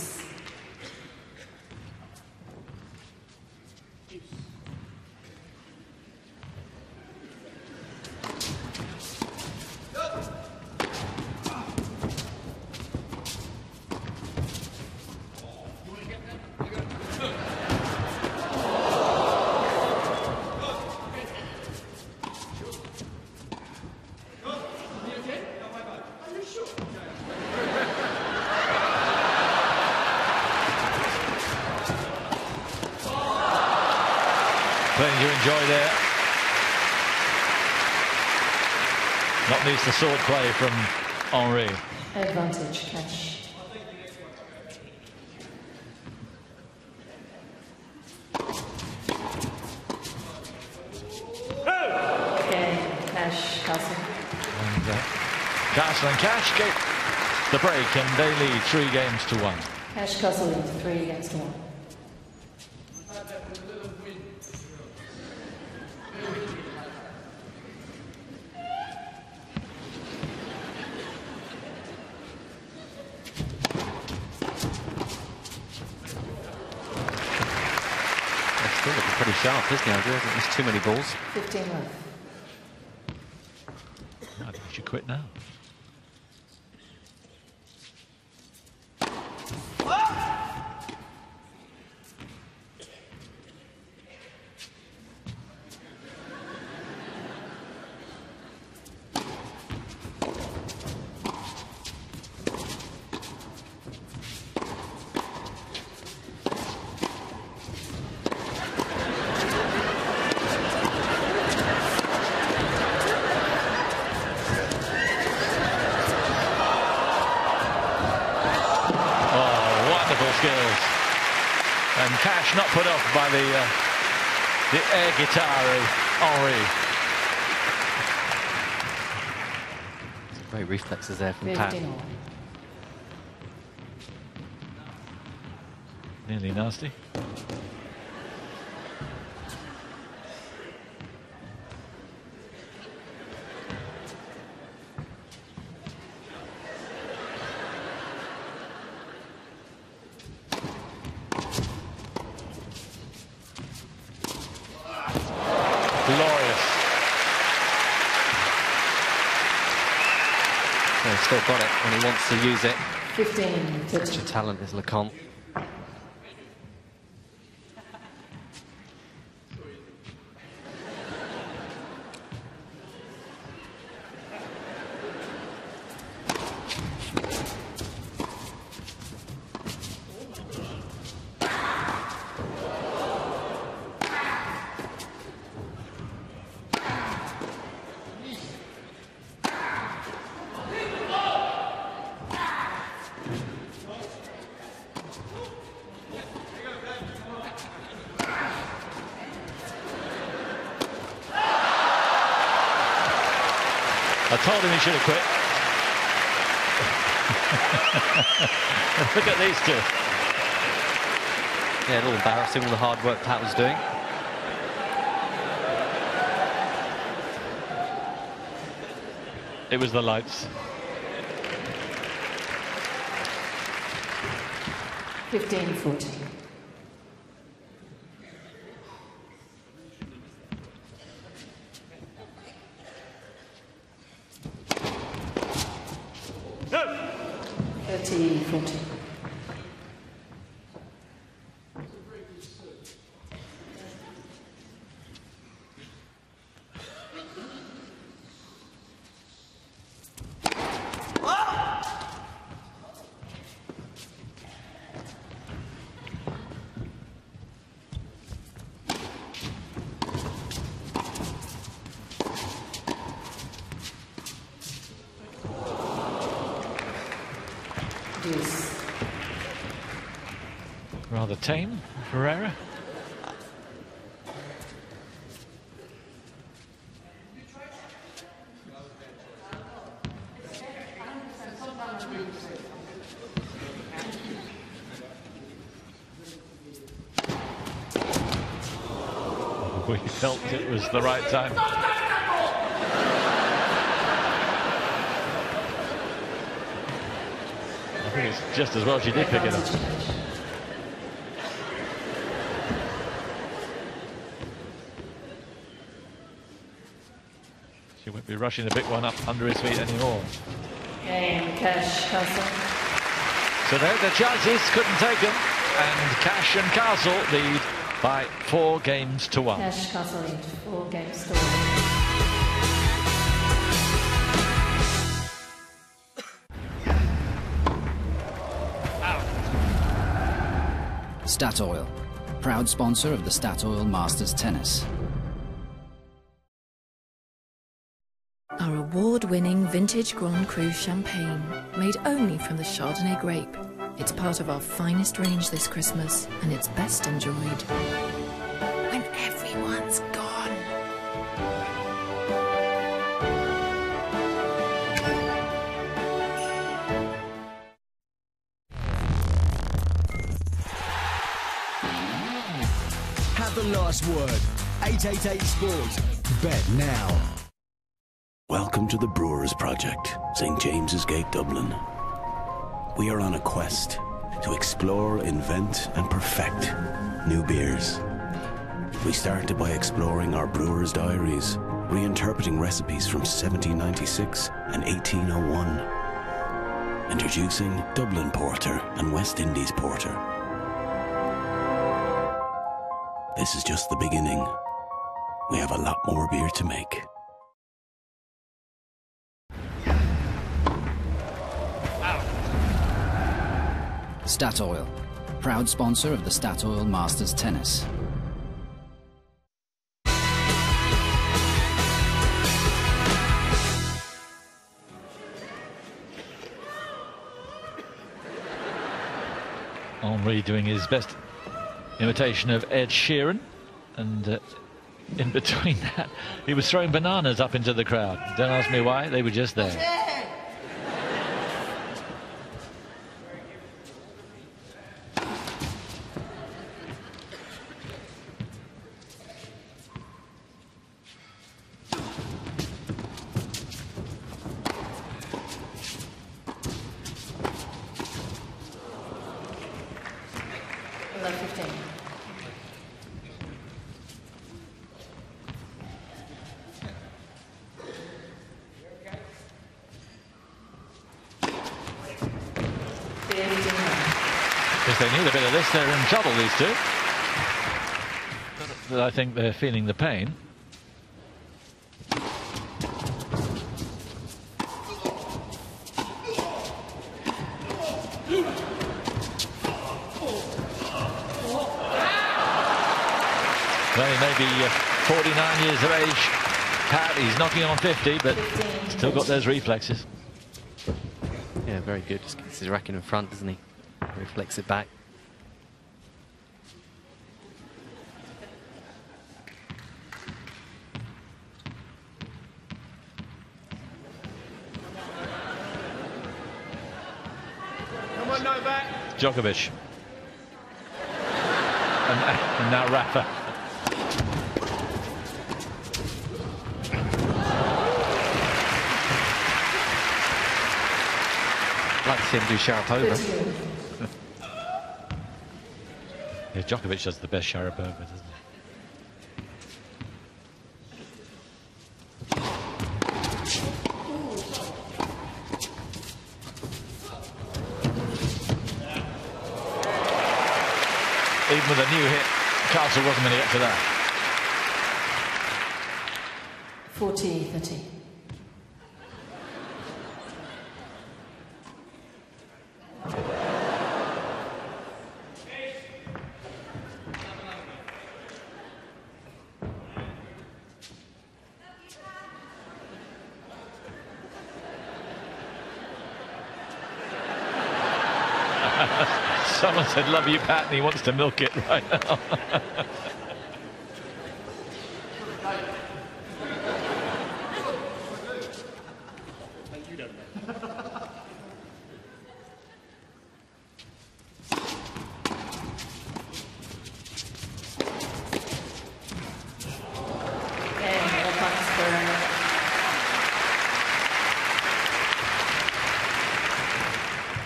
Playing to enjoy there. Not least the sword play from Henri. Advantage, cash. Okay, cash, castle. And Castle and Cash get the break, and they lead 3-1. Cash, castle leads 3-1. Still looking pretty sharp, isn't he, Andrew? I think there's too many balls. 15 left. I think you should quit now. Skills, and Cash not put off by the air guitar of Henri. Great reflexes there from Pat. Nearly nasty. He's still got it when he wants to use it. 15. Such a talent is Lecomte. I told him he should have quit. Look at these two. Yeah, a little embarrassing, all the hard work Pat was doing. It was the lights. 15-14. No. 30-14. Rather tame, Ferreira. We felt it was the right time. I think it's just as well she did pick it up. She won't be rushing the big one up under his feet anymore. Game, Cash, Castle. So there, the chances couldn't take them, and Cash and Castle lead by 4 games to 1. Cash, Castle lead, 4 games to 1. Statoil, proud sponsor of the Statoil Masters Tennis. Our award-winning vintage Grand Cru champagne, made only from the Chardonnay grape. It's part of our finest range this Christmas, and it's best enjoyed when everyone's gone. Have the last word. 888 Sports. Bet now. Welcome to the Brewers Project, St. James's Gate, Dublin. We are on a quest to explore, invent and perfect new beers. We started by exploring our brewers' diaries, reinterpreting recipes from 1796 and 1801. Introducing Dublin Porter and West Indies Porter. This is just the beginning. We have a lot more beer to make. Statoil, proud sponsor of the Statoil Masters Tennis. Henri doing his best imitation of Ed Sheeran, and in between that he was throwing bananas up into the crowd. Don't ask me why, they were just there. If they need a bit of this, they're in trouble, these two. But I think they're feeling the pain. Well, he may be 49 years of age, Pat. He's knocking on 50, but still got those reflexes. Yeah, very good. Just gets his racket in front, doesn't he? Reflects it back. Come on, Novak. Djokovic. And now Rafa. I'd like to see him do Sharapova. Because Djokovic does the best Sharapova, doesn't he? Even with a new hit, Castle wasn't going to get to that. 40-30. Someone said, "Love you, Pat," and he wants to milk it right now.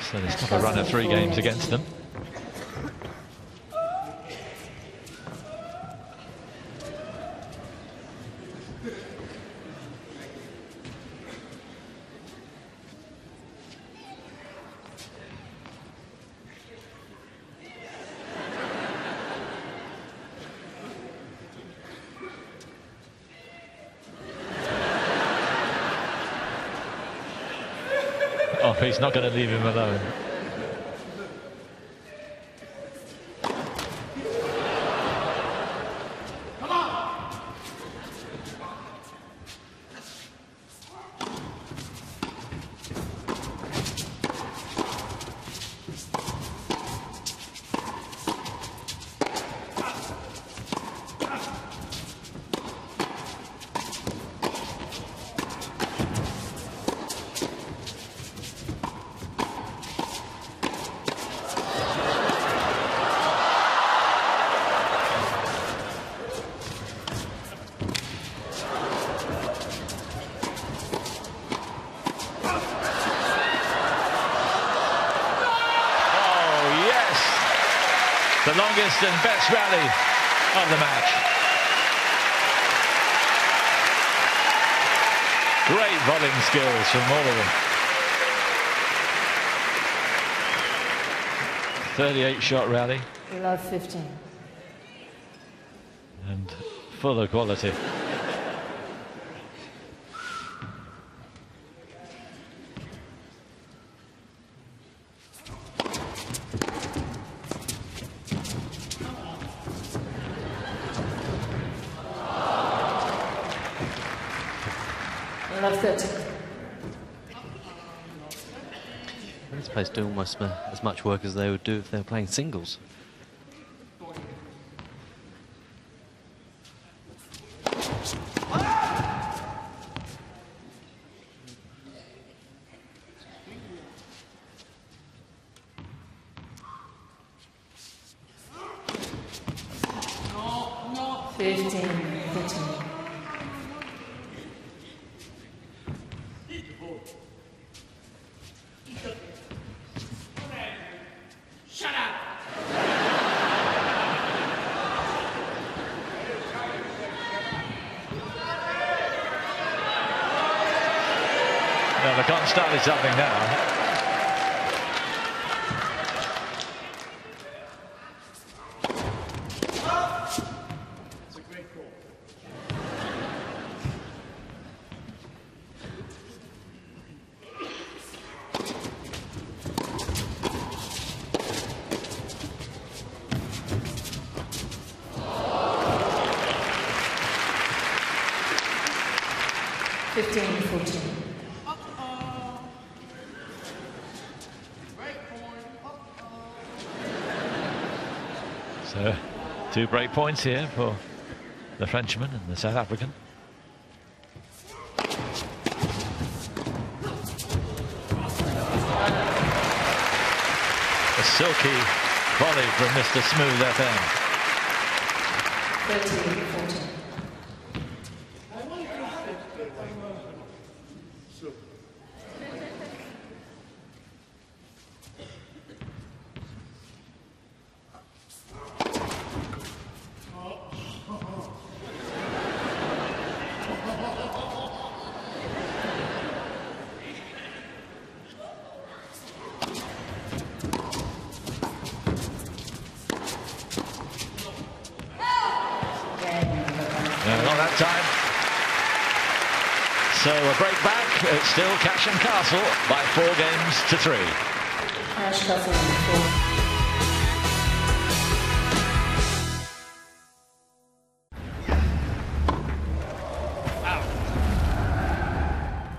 So they've got a run of 3 games against them. Oh, he's not going to leave him alone. The longest and best rally of the match. Great volleying skills from all of them. 38-shot rally. We love 15. And full of quality. This place do almost as much work as they would do if they were playing singles. Well, they can't start with something now. So, 2 break points here for the Frenchman and the South African. A silky volley from Mr. Smooth FM. 13-14. that time. So a break back. It's still Cash and Castle by 4 games to 3. Cash Castle number 4.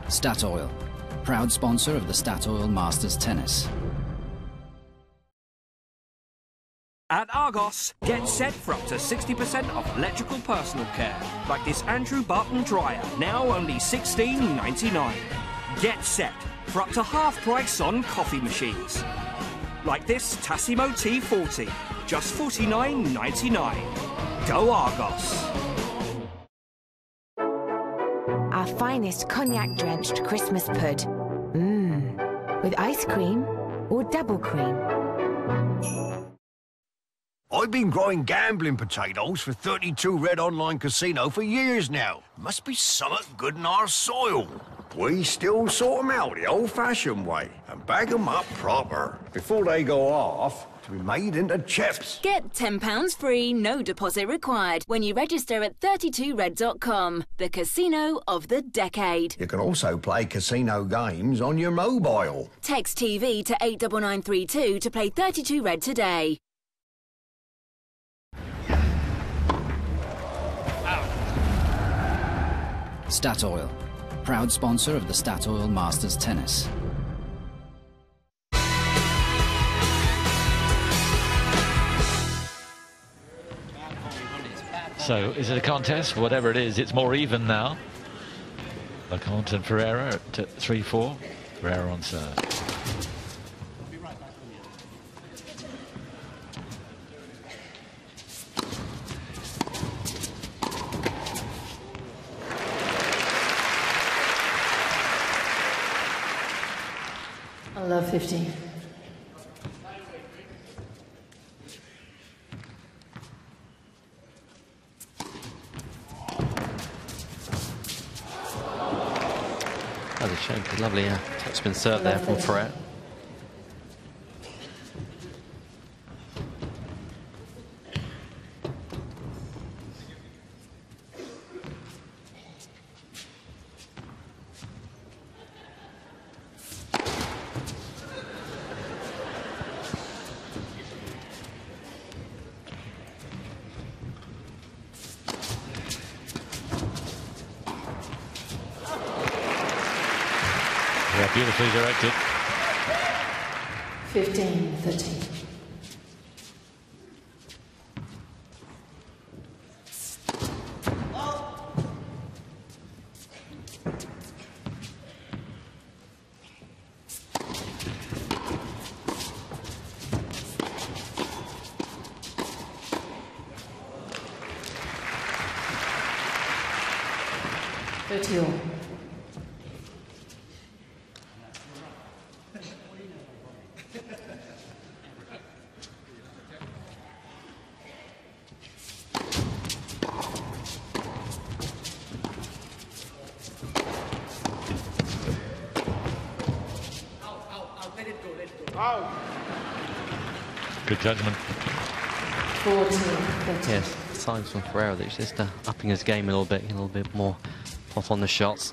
Statoil, proud sponsor of the Statoil Masters Tennis. At Argos, get set for up to 60% off electrical personal care, like this Andrew Barton dryer, now only $16.99. Get set for up to half price on coffee machines, like this Tassimo T40, just $49.99. Go Argos. Our finest cognac-drenched Christmas pud. With ice cream or double cream. I've been growing gambling potatoes for 32 Red Online Casino for years now. Must be something good in our soil. We still sort 'em out the old-fashioned way and bag 'em up proper before they go off to be made into chips. Get £10 free, no deposit required when you register at 32red.com, the casino of the decade. You can also play casino games on your mobile. Text TV to 89932 to play 32 Red today. Statoil, proud sponsor of the Statoil Masters Tennis. So, is it a contest? Whatever it is, it's more even now. LeConte and Ferreira at 3-4. Ferreira on serve. I love 15. That was a shame. Lovely topspin serve there from Ferret. Yeah, beautifully directed. 15-13. Good judgment. 14-13. Yes, signs from Ferreira that he's just upping his game a little bit more off on the shots.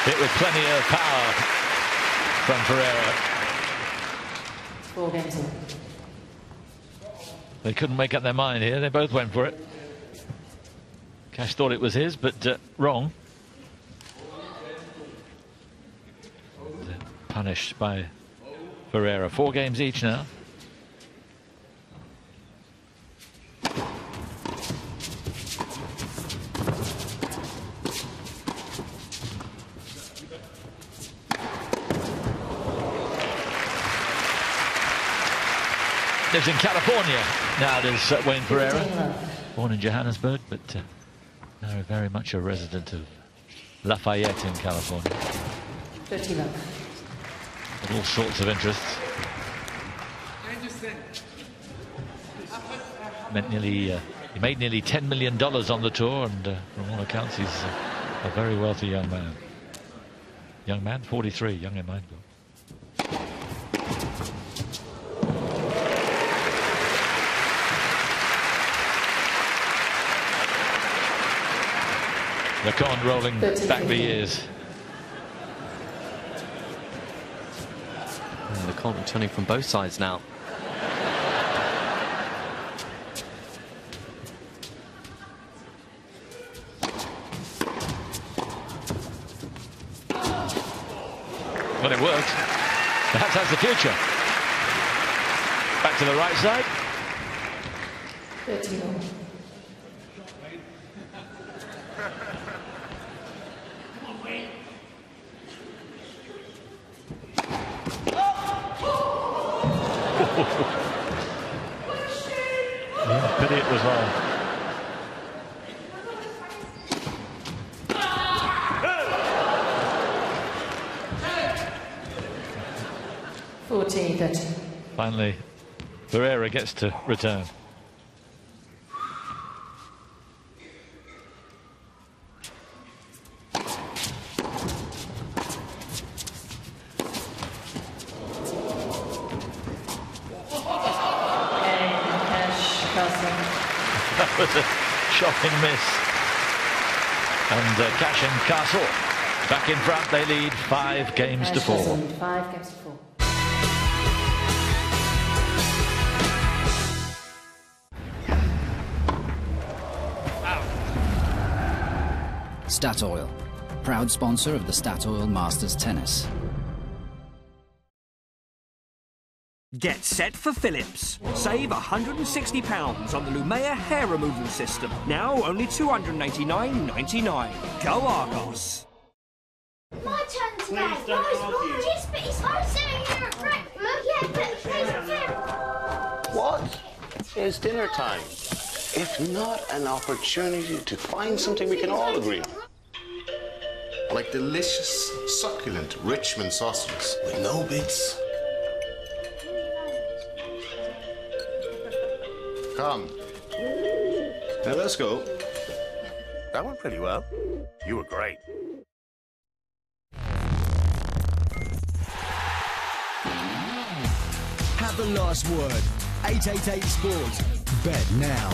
Hit with plenty of power from Ferreira. 4 games in. They couldn't make up their mind here. They both went for it. Cash thought it was his, but wrong. Punished by Ferreira. 4 games each now. lives in California. Now there's Wayne Pereira, born in Johannesburg, but now very much a resident of Lafayette in California. 30 love. With all sorts of interests. He made nearly $10 million on the tour, and from all accounts, he's a very wealthy young man. Young man, 43, young in mind. The con rolling back the years. And the con turning from both sides now. Well, it worked. Perhaps that's the future. Back to the right side. 31. Yeah, pity it was on. Finally, Pereira gets to return. That was a shocking miss. And Cash and Castle back in front. They lead 5 games to 4. 5 games to 4. Statoil, proud sponsor of the Statoil Masters Tennis. Get set for Philips. Save £160 on the Lumea hair removal system. Now only $289.99. Go Argos. My turn today. Yes, but it's hard sitting here. Right. Yeah, but it's fair. What? It's dinner time. If not an opportunity to find something we can all agree on. Like delicious, succulent Richmond sausages. With no bits. Come. Now let's go. That went pretty well. You were great. Have the last word. 888 Sport. Bet now.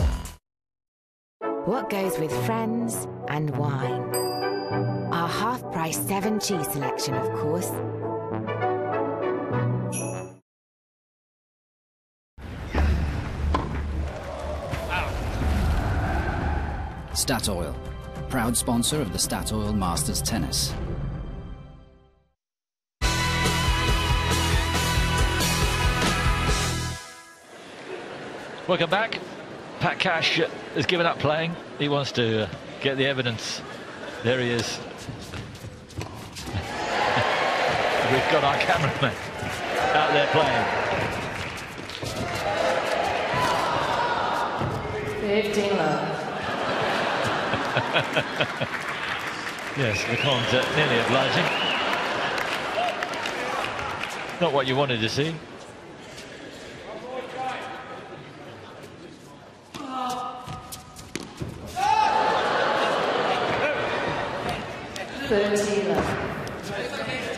What goes with friends and wine? Our half-price 7 cheese selection, of course. Statoil, proud sponsor of the Statoil Masters Tennis. Welcome back. Pat Cash has given up playing. He wants to get the evidence. There he is. We've got our cameraman out there playing. 15 love. Yes, the con's nearly obliging. Not what you wanted to see.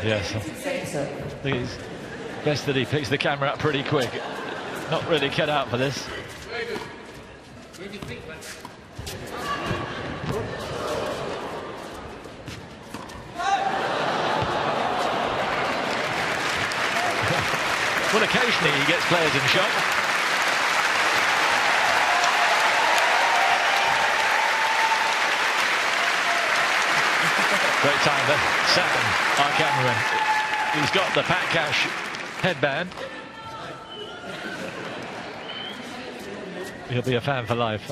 Yes, I think it's best that he picks the camera up pretty quick. Not really cut out for this. Well, occasionally he gets players in shock. Great time there. Sam, our cameraman, who's got the Pat Cash headband. He'll be a fan for life.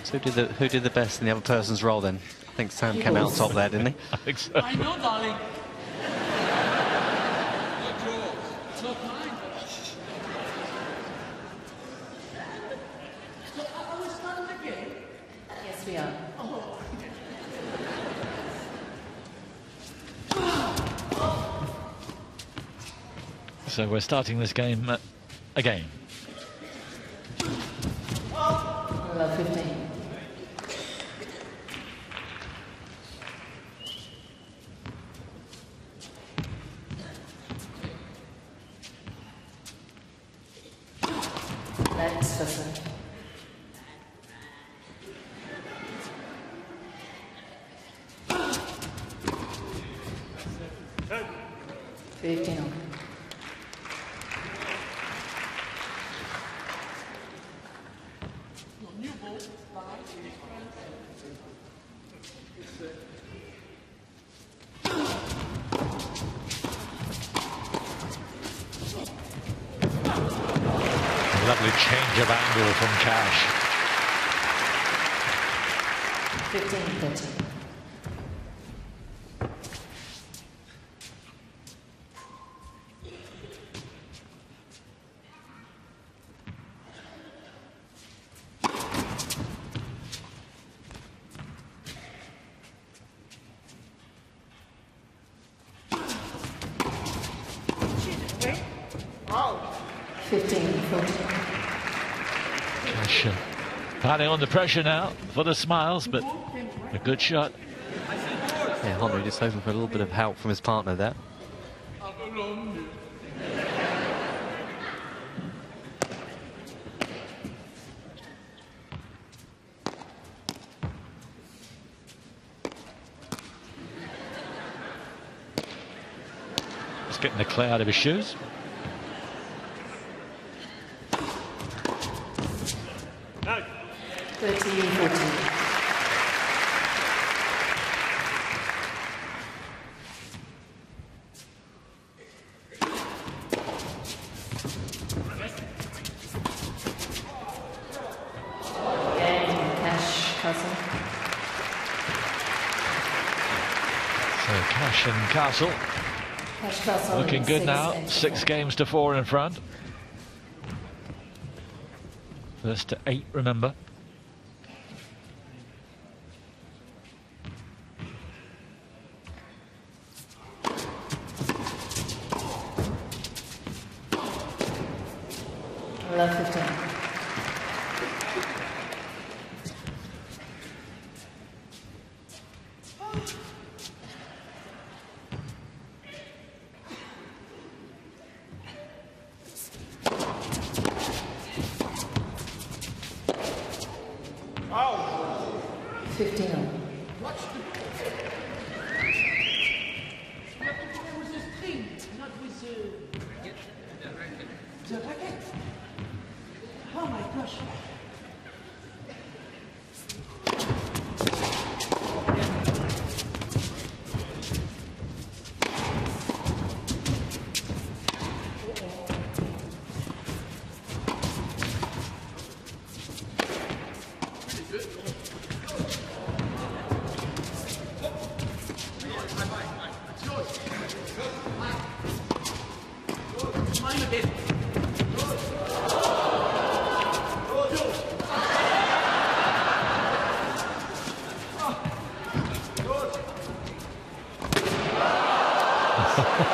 So who did the best in the other person's role then? I think Sam came out top there, didn't he? I think so. I know, darling. So we're starting this game again. Love 15. Next person. Lovely change of angle from Cash. 15-13. Cash piling on the pressure now for the smiles, but a good shot. Yeah, Henry just hoping for a little bit of help from his partner there. Just getting the clay out of his shoes. No. 13-14. Cash and Castle looking good now. 6 games to 4 in front. First to 8, remember. Love 15.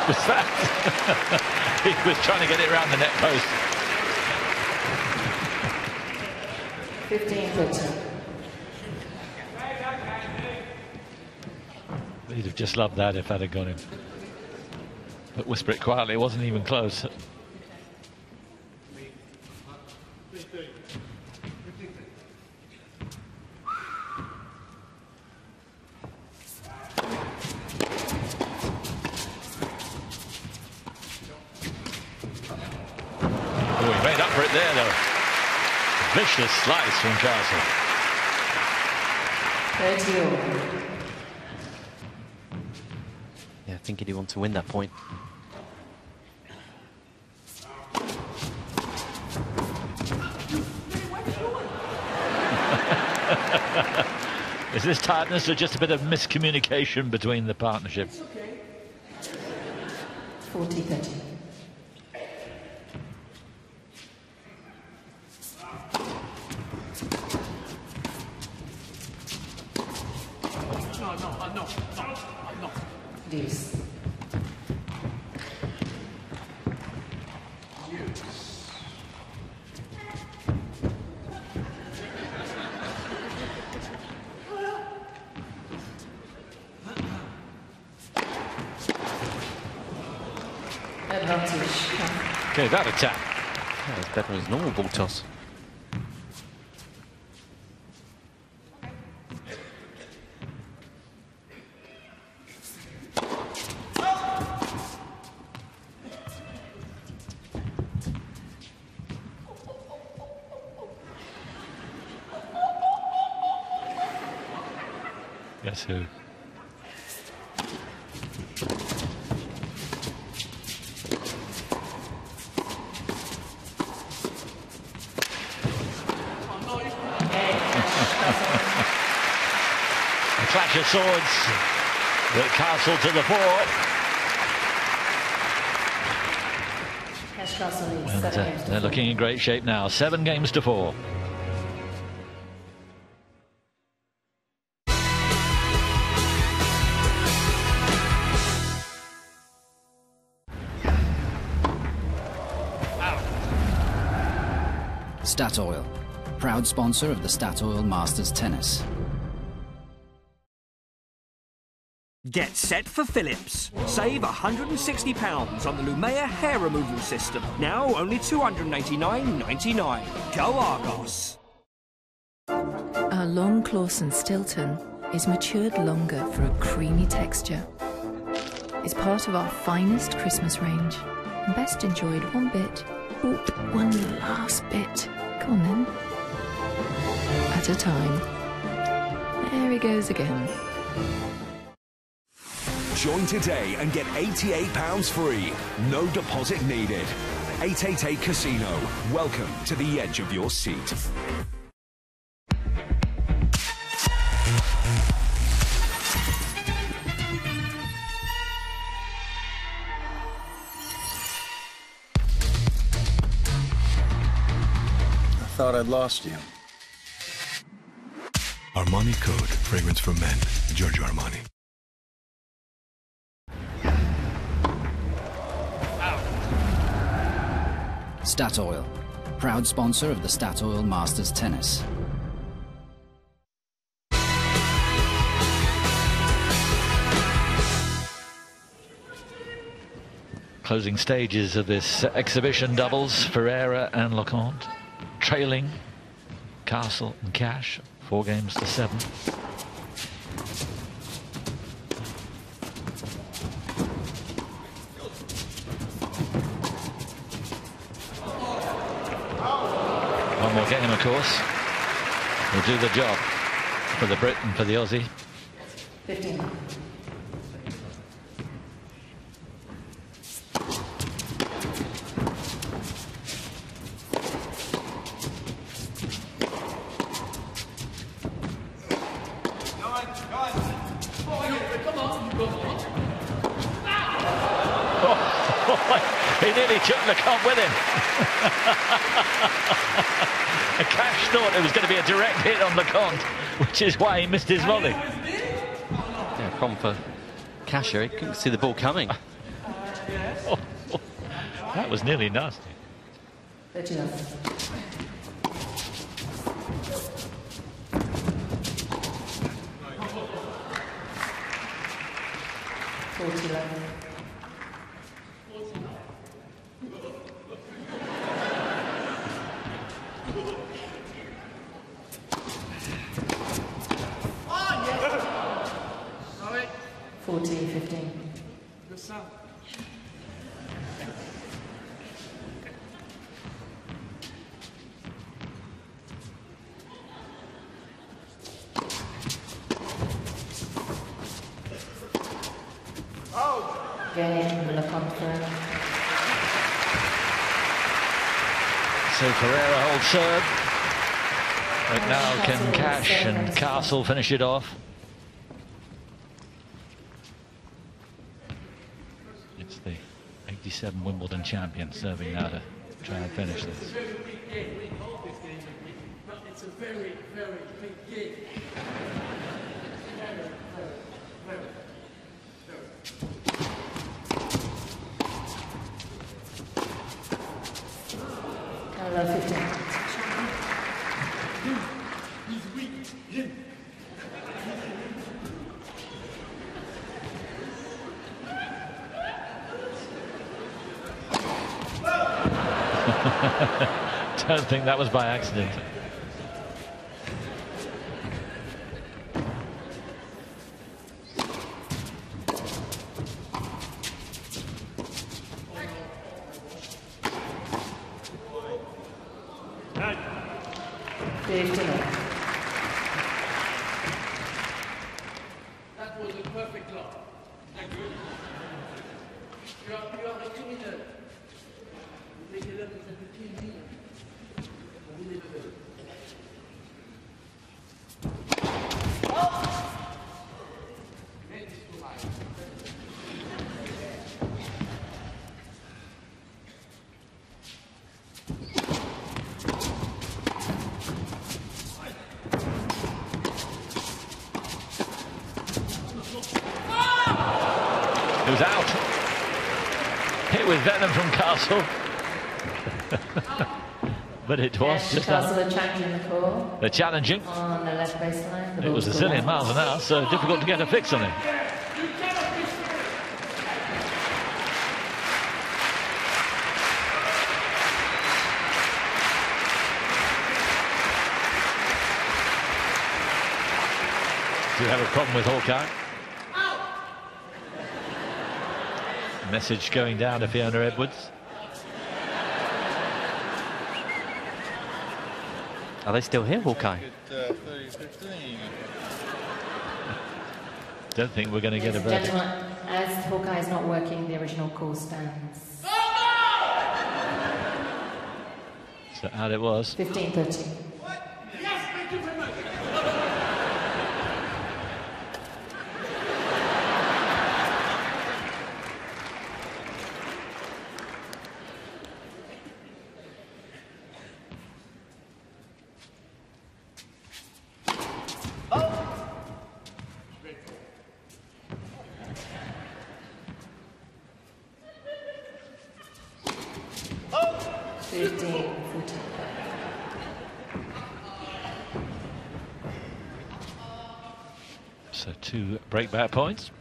Was that? He was trying to get it around the net post. 15-14. He'd have just loved that if that had gone in. But whisper it quietly, it wasn't even close. Vicious slice from Castle. 30-all. Yeah, thinking he wants to win that point. Is this tiredness or just a bit of miscommunication between the partnership? 40-30. Okay, that attack. Yeah, it's better than his normal ball toss. Guess who? A clash of swords with Castle to the fore. Cash Castle leads And 7 games to they're 4. looking in great shape now. 7 games to 4. Statoil, proud sponsor of the Statoil Masters Tennis. Get set for Philips. Save £160 on the Lumea hair removal system. Now only $289.99. Go Argos. Our long Clawson Stilton is matured longer for a creamy texture. It's part of our finest Christmas range and best enjoyed one bit, oop, one last bit. Come on then. At a time. There he goes again. Join today and get £88 free. No deposit needed. 888 Casino. Welcome to the edge of your seat. I thought I'd lost you. Armani Code. Fragrance for men. Giorgio Armani. Statoil, proud sponsor of the Statoil Masters Tennis. Closing stages of this exhibition doubles. Ferreira and Leconte trailing Castle and Cash 4 games to 7. One more game, of course, will do the job for the Brit and for the Aussie. 15. He nearly took Leconte with him. Cash thought it was going to be a direct hit on Leconte, which is why he missed his volley. Yeah, problem for Cash here. He couldn't see the ball coming. That was nearly nasty. 39. So Ferreira holds serve. But now can Cash and Castle finish it off? It's the 87 Wimbledon champion serving now to try and finish this. It's a very, very big gig. Parallel 15. Don't think that was by accident. That was a perfect lock. Thank you. You are a criminal. You make 11 and 15 million. Unbelievable. It was out. Hit with venom from Castle. But it was just Castle out. are challenging the call. They're challenging. On the left baseline. It was a zillion miles an hour, so difficult to get a fix on it. Do you have a problem with Hawkeye? Message going down to Fiona Edwards. Are they still here, Hawkeye? Don't think we're going to get a Ladies and verdict. gentlemen, as Hawkeye is not working, the original call stands. So out it was. 15-13. So 2 breakback points.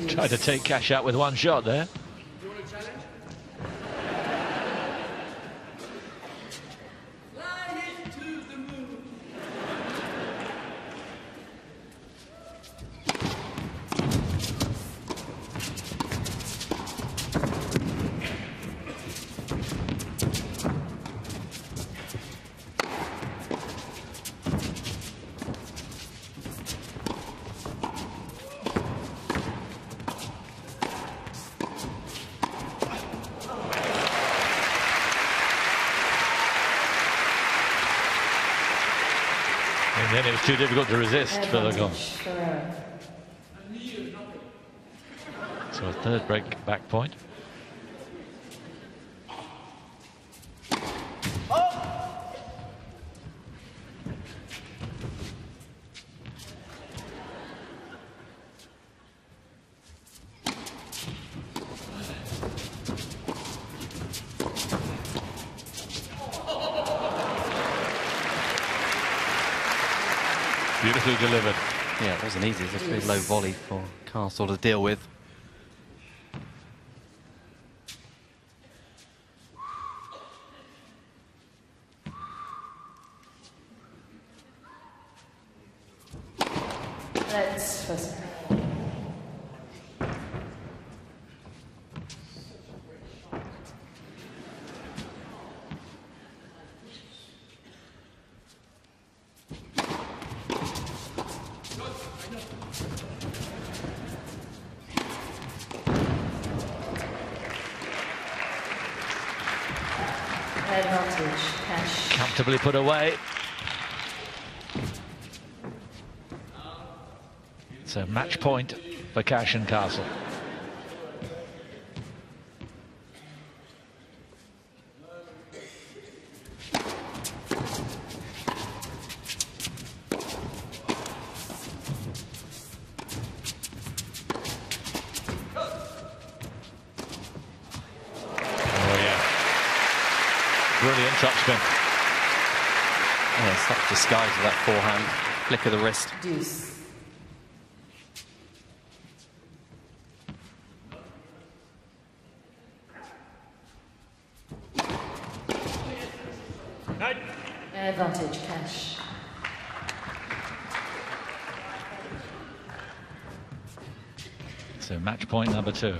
Tried to take cash out with one shot there. And then it was too difficult to resist for the goal. So a 3rd break back point. Beautifully delivered. Yeah, it wasn't easy. It's a very low volley for Castle to deal with. Let's first. Advantage, cash. Comfortably put away. So match point for Cash and Castle. Brilliant topspin. Yeah, it's like disguise with that forehand. Flick of the wrist. Deuce. Advantage, cash. So match point number 2.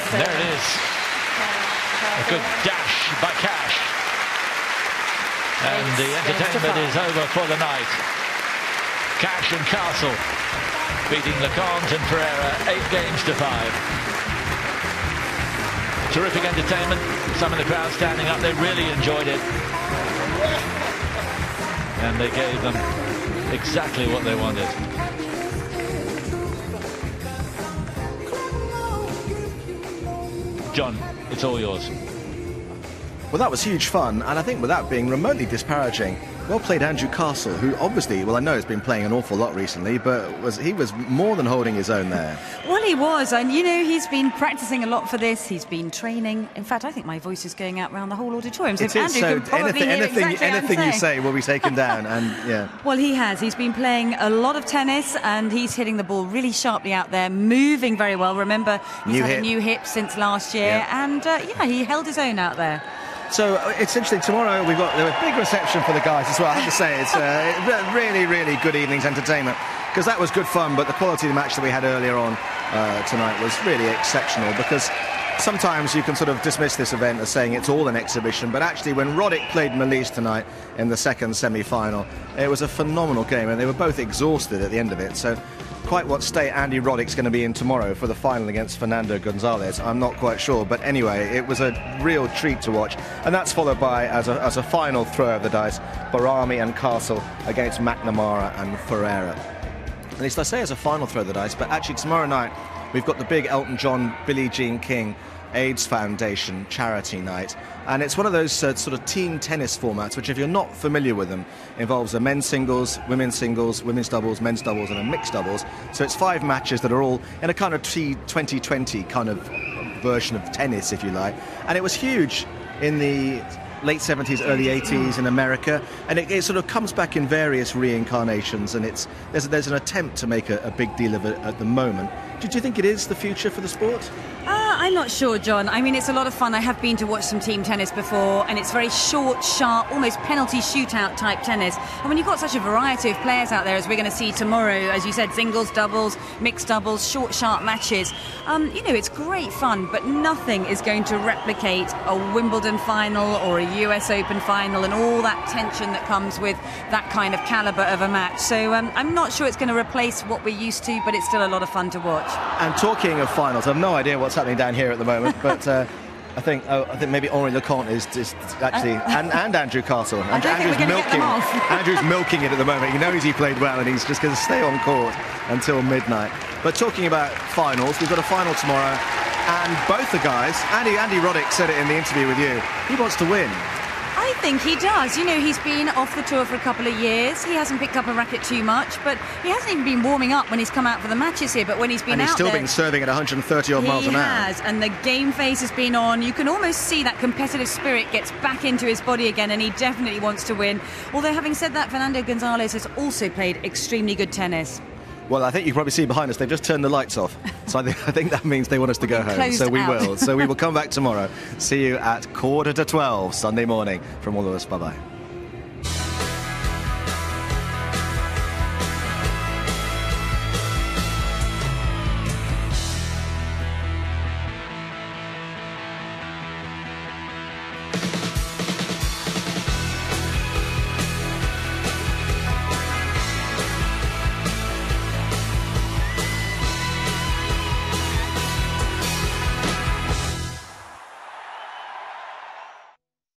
There it is. A good dash by Cash. And the entertainment is over for the night. Cash and Castle beating Leconte and Ferreira 8 games to 5. Terrific entertainment. Some of the crowd standing up, they really enjoyed it. And they gave them exactly what they wanted. John, it's all yours. Well, that was huge fun, and I think without being remotely disparaging, well played Andrew Castle, who obviously, well, I know has been playing an awful lot recently, but he was more than holding his own there. Well, he was, and you know, he's been practicing a lot for this. He's been training. In fact, I think my voice is going out around the whole auditorium. So It is, so anything you say will be taken down, and yeah. Well, he has. He's been playing a lot of tennis, and he's hitting the ball really sharply out there, moving very well. Remember, he's had a new hip since last year, and yeah, he held his own out there. So it's interesting, tomorrow we've got a big reception for the guys as well. I have to say, it's really, really good evening's entertainment, because that was good fun, but the quality of the match that we had earlier on tonight was really exceptional, because sometimes you can sort of dismiss this event as saying it's all an exhibition, but actually when Roddick played Mallise tonight in the second semi-final, it was a phenomenal game, and they were both exhausted at the end of it. So quite what state Andy Roddick's going to be in tomorrow for the final against Fernando Gonzalez, I'm not quite sure, but anyway, it was a real treat to watch. And that's followed by, as a final throw of the dice, Barami and Castle against McNamara and Ferreira. At least I say as a final throw of the dice, but actually tomorrow night we've got the big Elton John, Billie Jean King AIDS Foundation charity night, and it's one of those sort of team tennis formats which, if you're not familiar with them, involves a men's singles, women's doubles, men's doubles and a mixed doubles. So it's 5 matches that are all in a kind of T2020 kind of version of tennis, if you like, and it was huge in the late 70s, early 80s in America, and it sort of comes back in various reincarnations, and there's an attempt to make a big deal of it at the moment. Do you think it is the future for the sport? I'm not sure, John. I mean, it's a lot of fun. I have been to watch some team tennis before, and it's very short, sharp, almost penalty shootout type tennis. And when you've got such a variety of players out there, as we're going to see tomorrow, as you said, singles, doubles, mixed doubles, short, sharp matches, you know, it's great fun, but nothing is going to replicate a Wimbledon final or a US Open final and all that tension that comes with that kind of calibre of a match. So I'm not sure it's going to replace what we're used to, but it's still a lot of fun to watch. And talking of finals, I've no idea what's happening down here at the moment, but I think maybe Henri Leconte is actually and Andrew Castle. And Andrew's milking it at the moment. He knows he played well, and he's just going to stay on court until midnight. But talking about finals, we've got a final tomorrow, and both the guys, Andy Roddick said it in the interview with you, he wants to win. I think he does. You know, he's been off the tour for a couple of years. He hasn't picked up a racket too much, but he hasn't even been warming up when he's come out for the matches here. But when he's been and he's out still there, been serving at 130 odd miles an hour. He has, and the game face has been on. You can almost see that competitive spirit gets back into his body again, and he definitely wants to win. Although, having said that, Fernando Gonzalez has also played extremely good tennis. Well, I think you can probably see behind us, they've just turned the lights off. So I think that means they want us to go home. So we will. So we will come back tomorrow. See you at 11:45 Sunday morning. From all of us, bye-bye.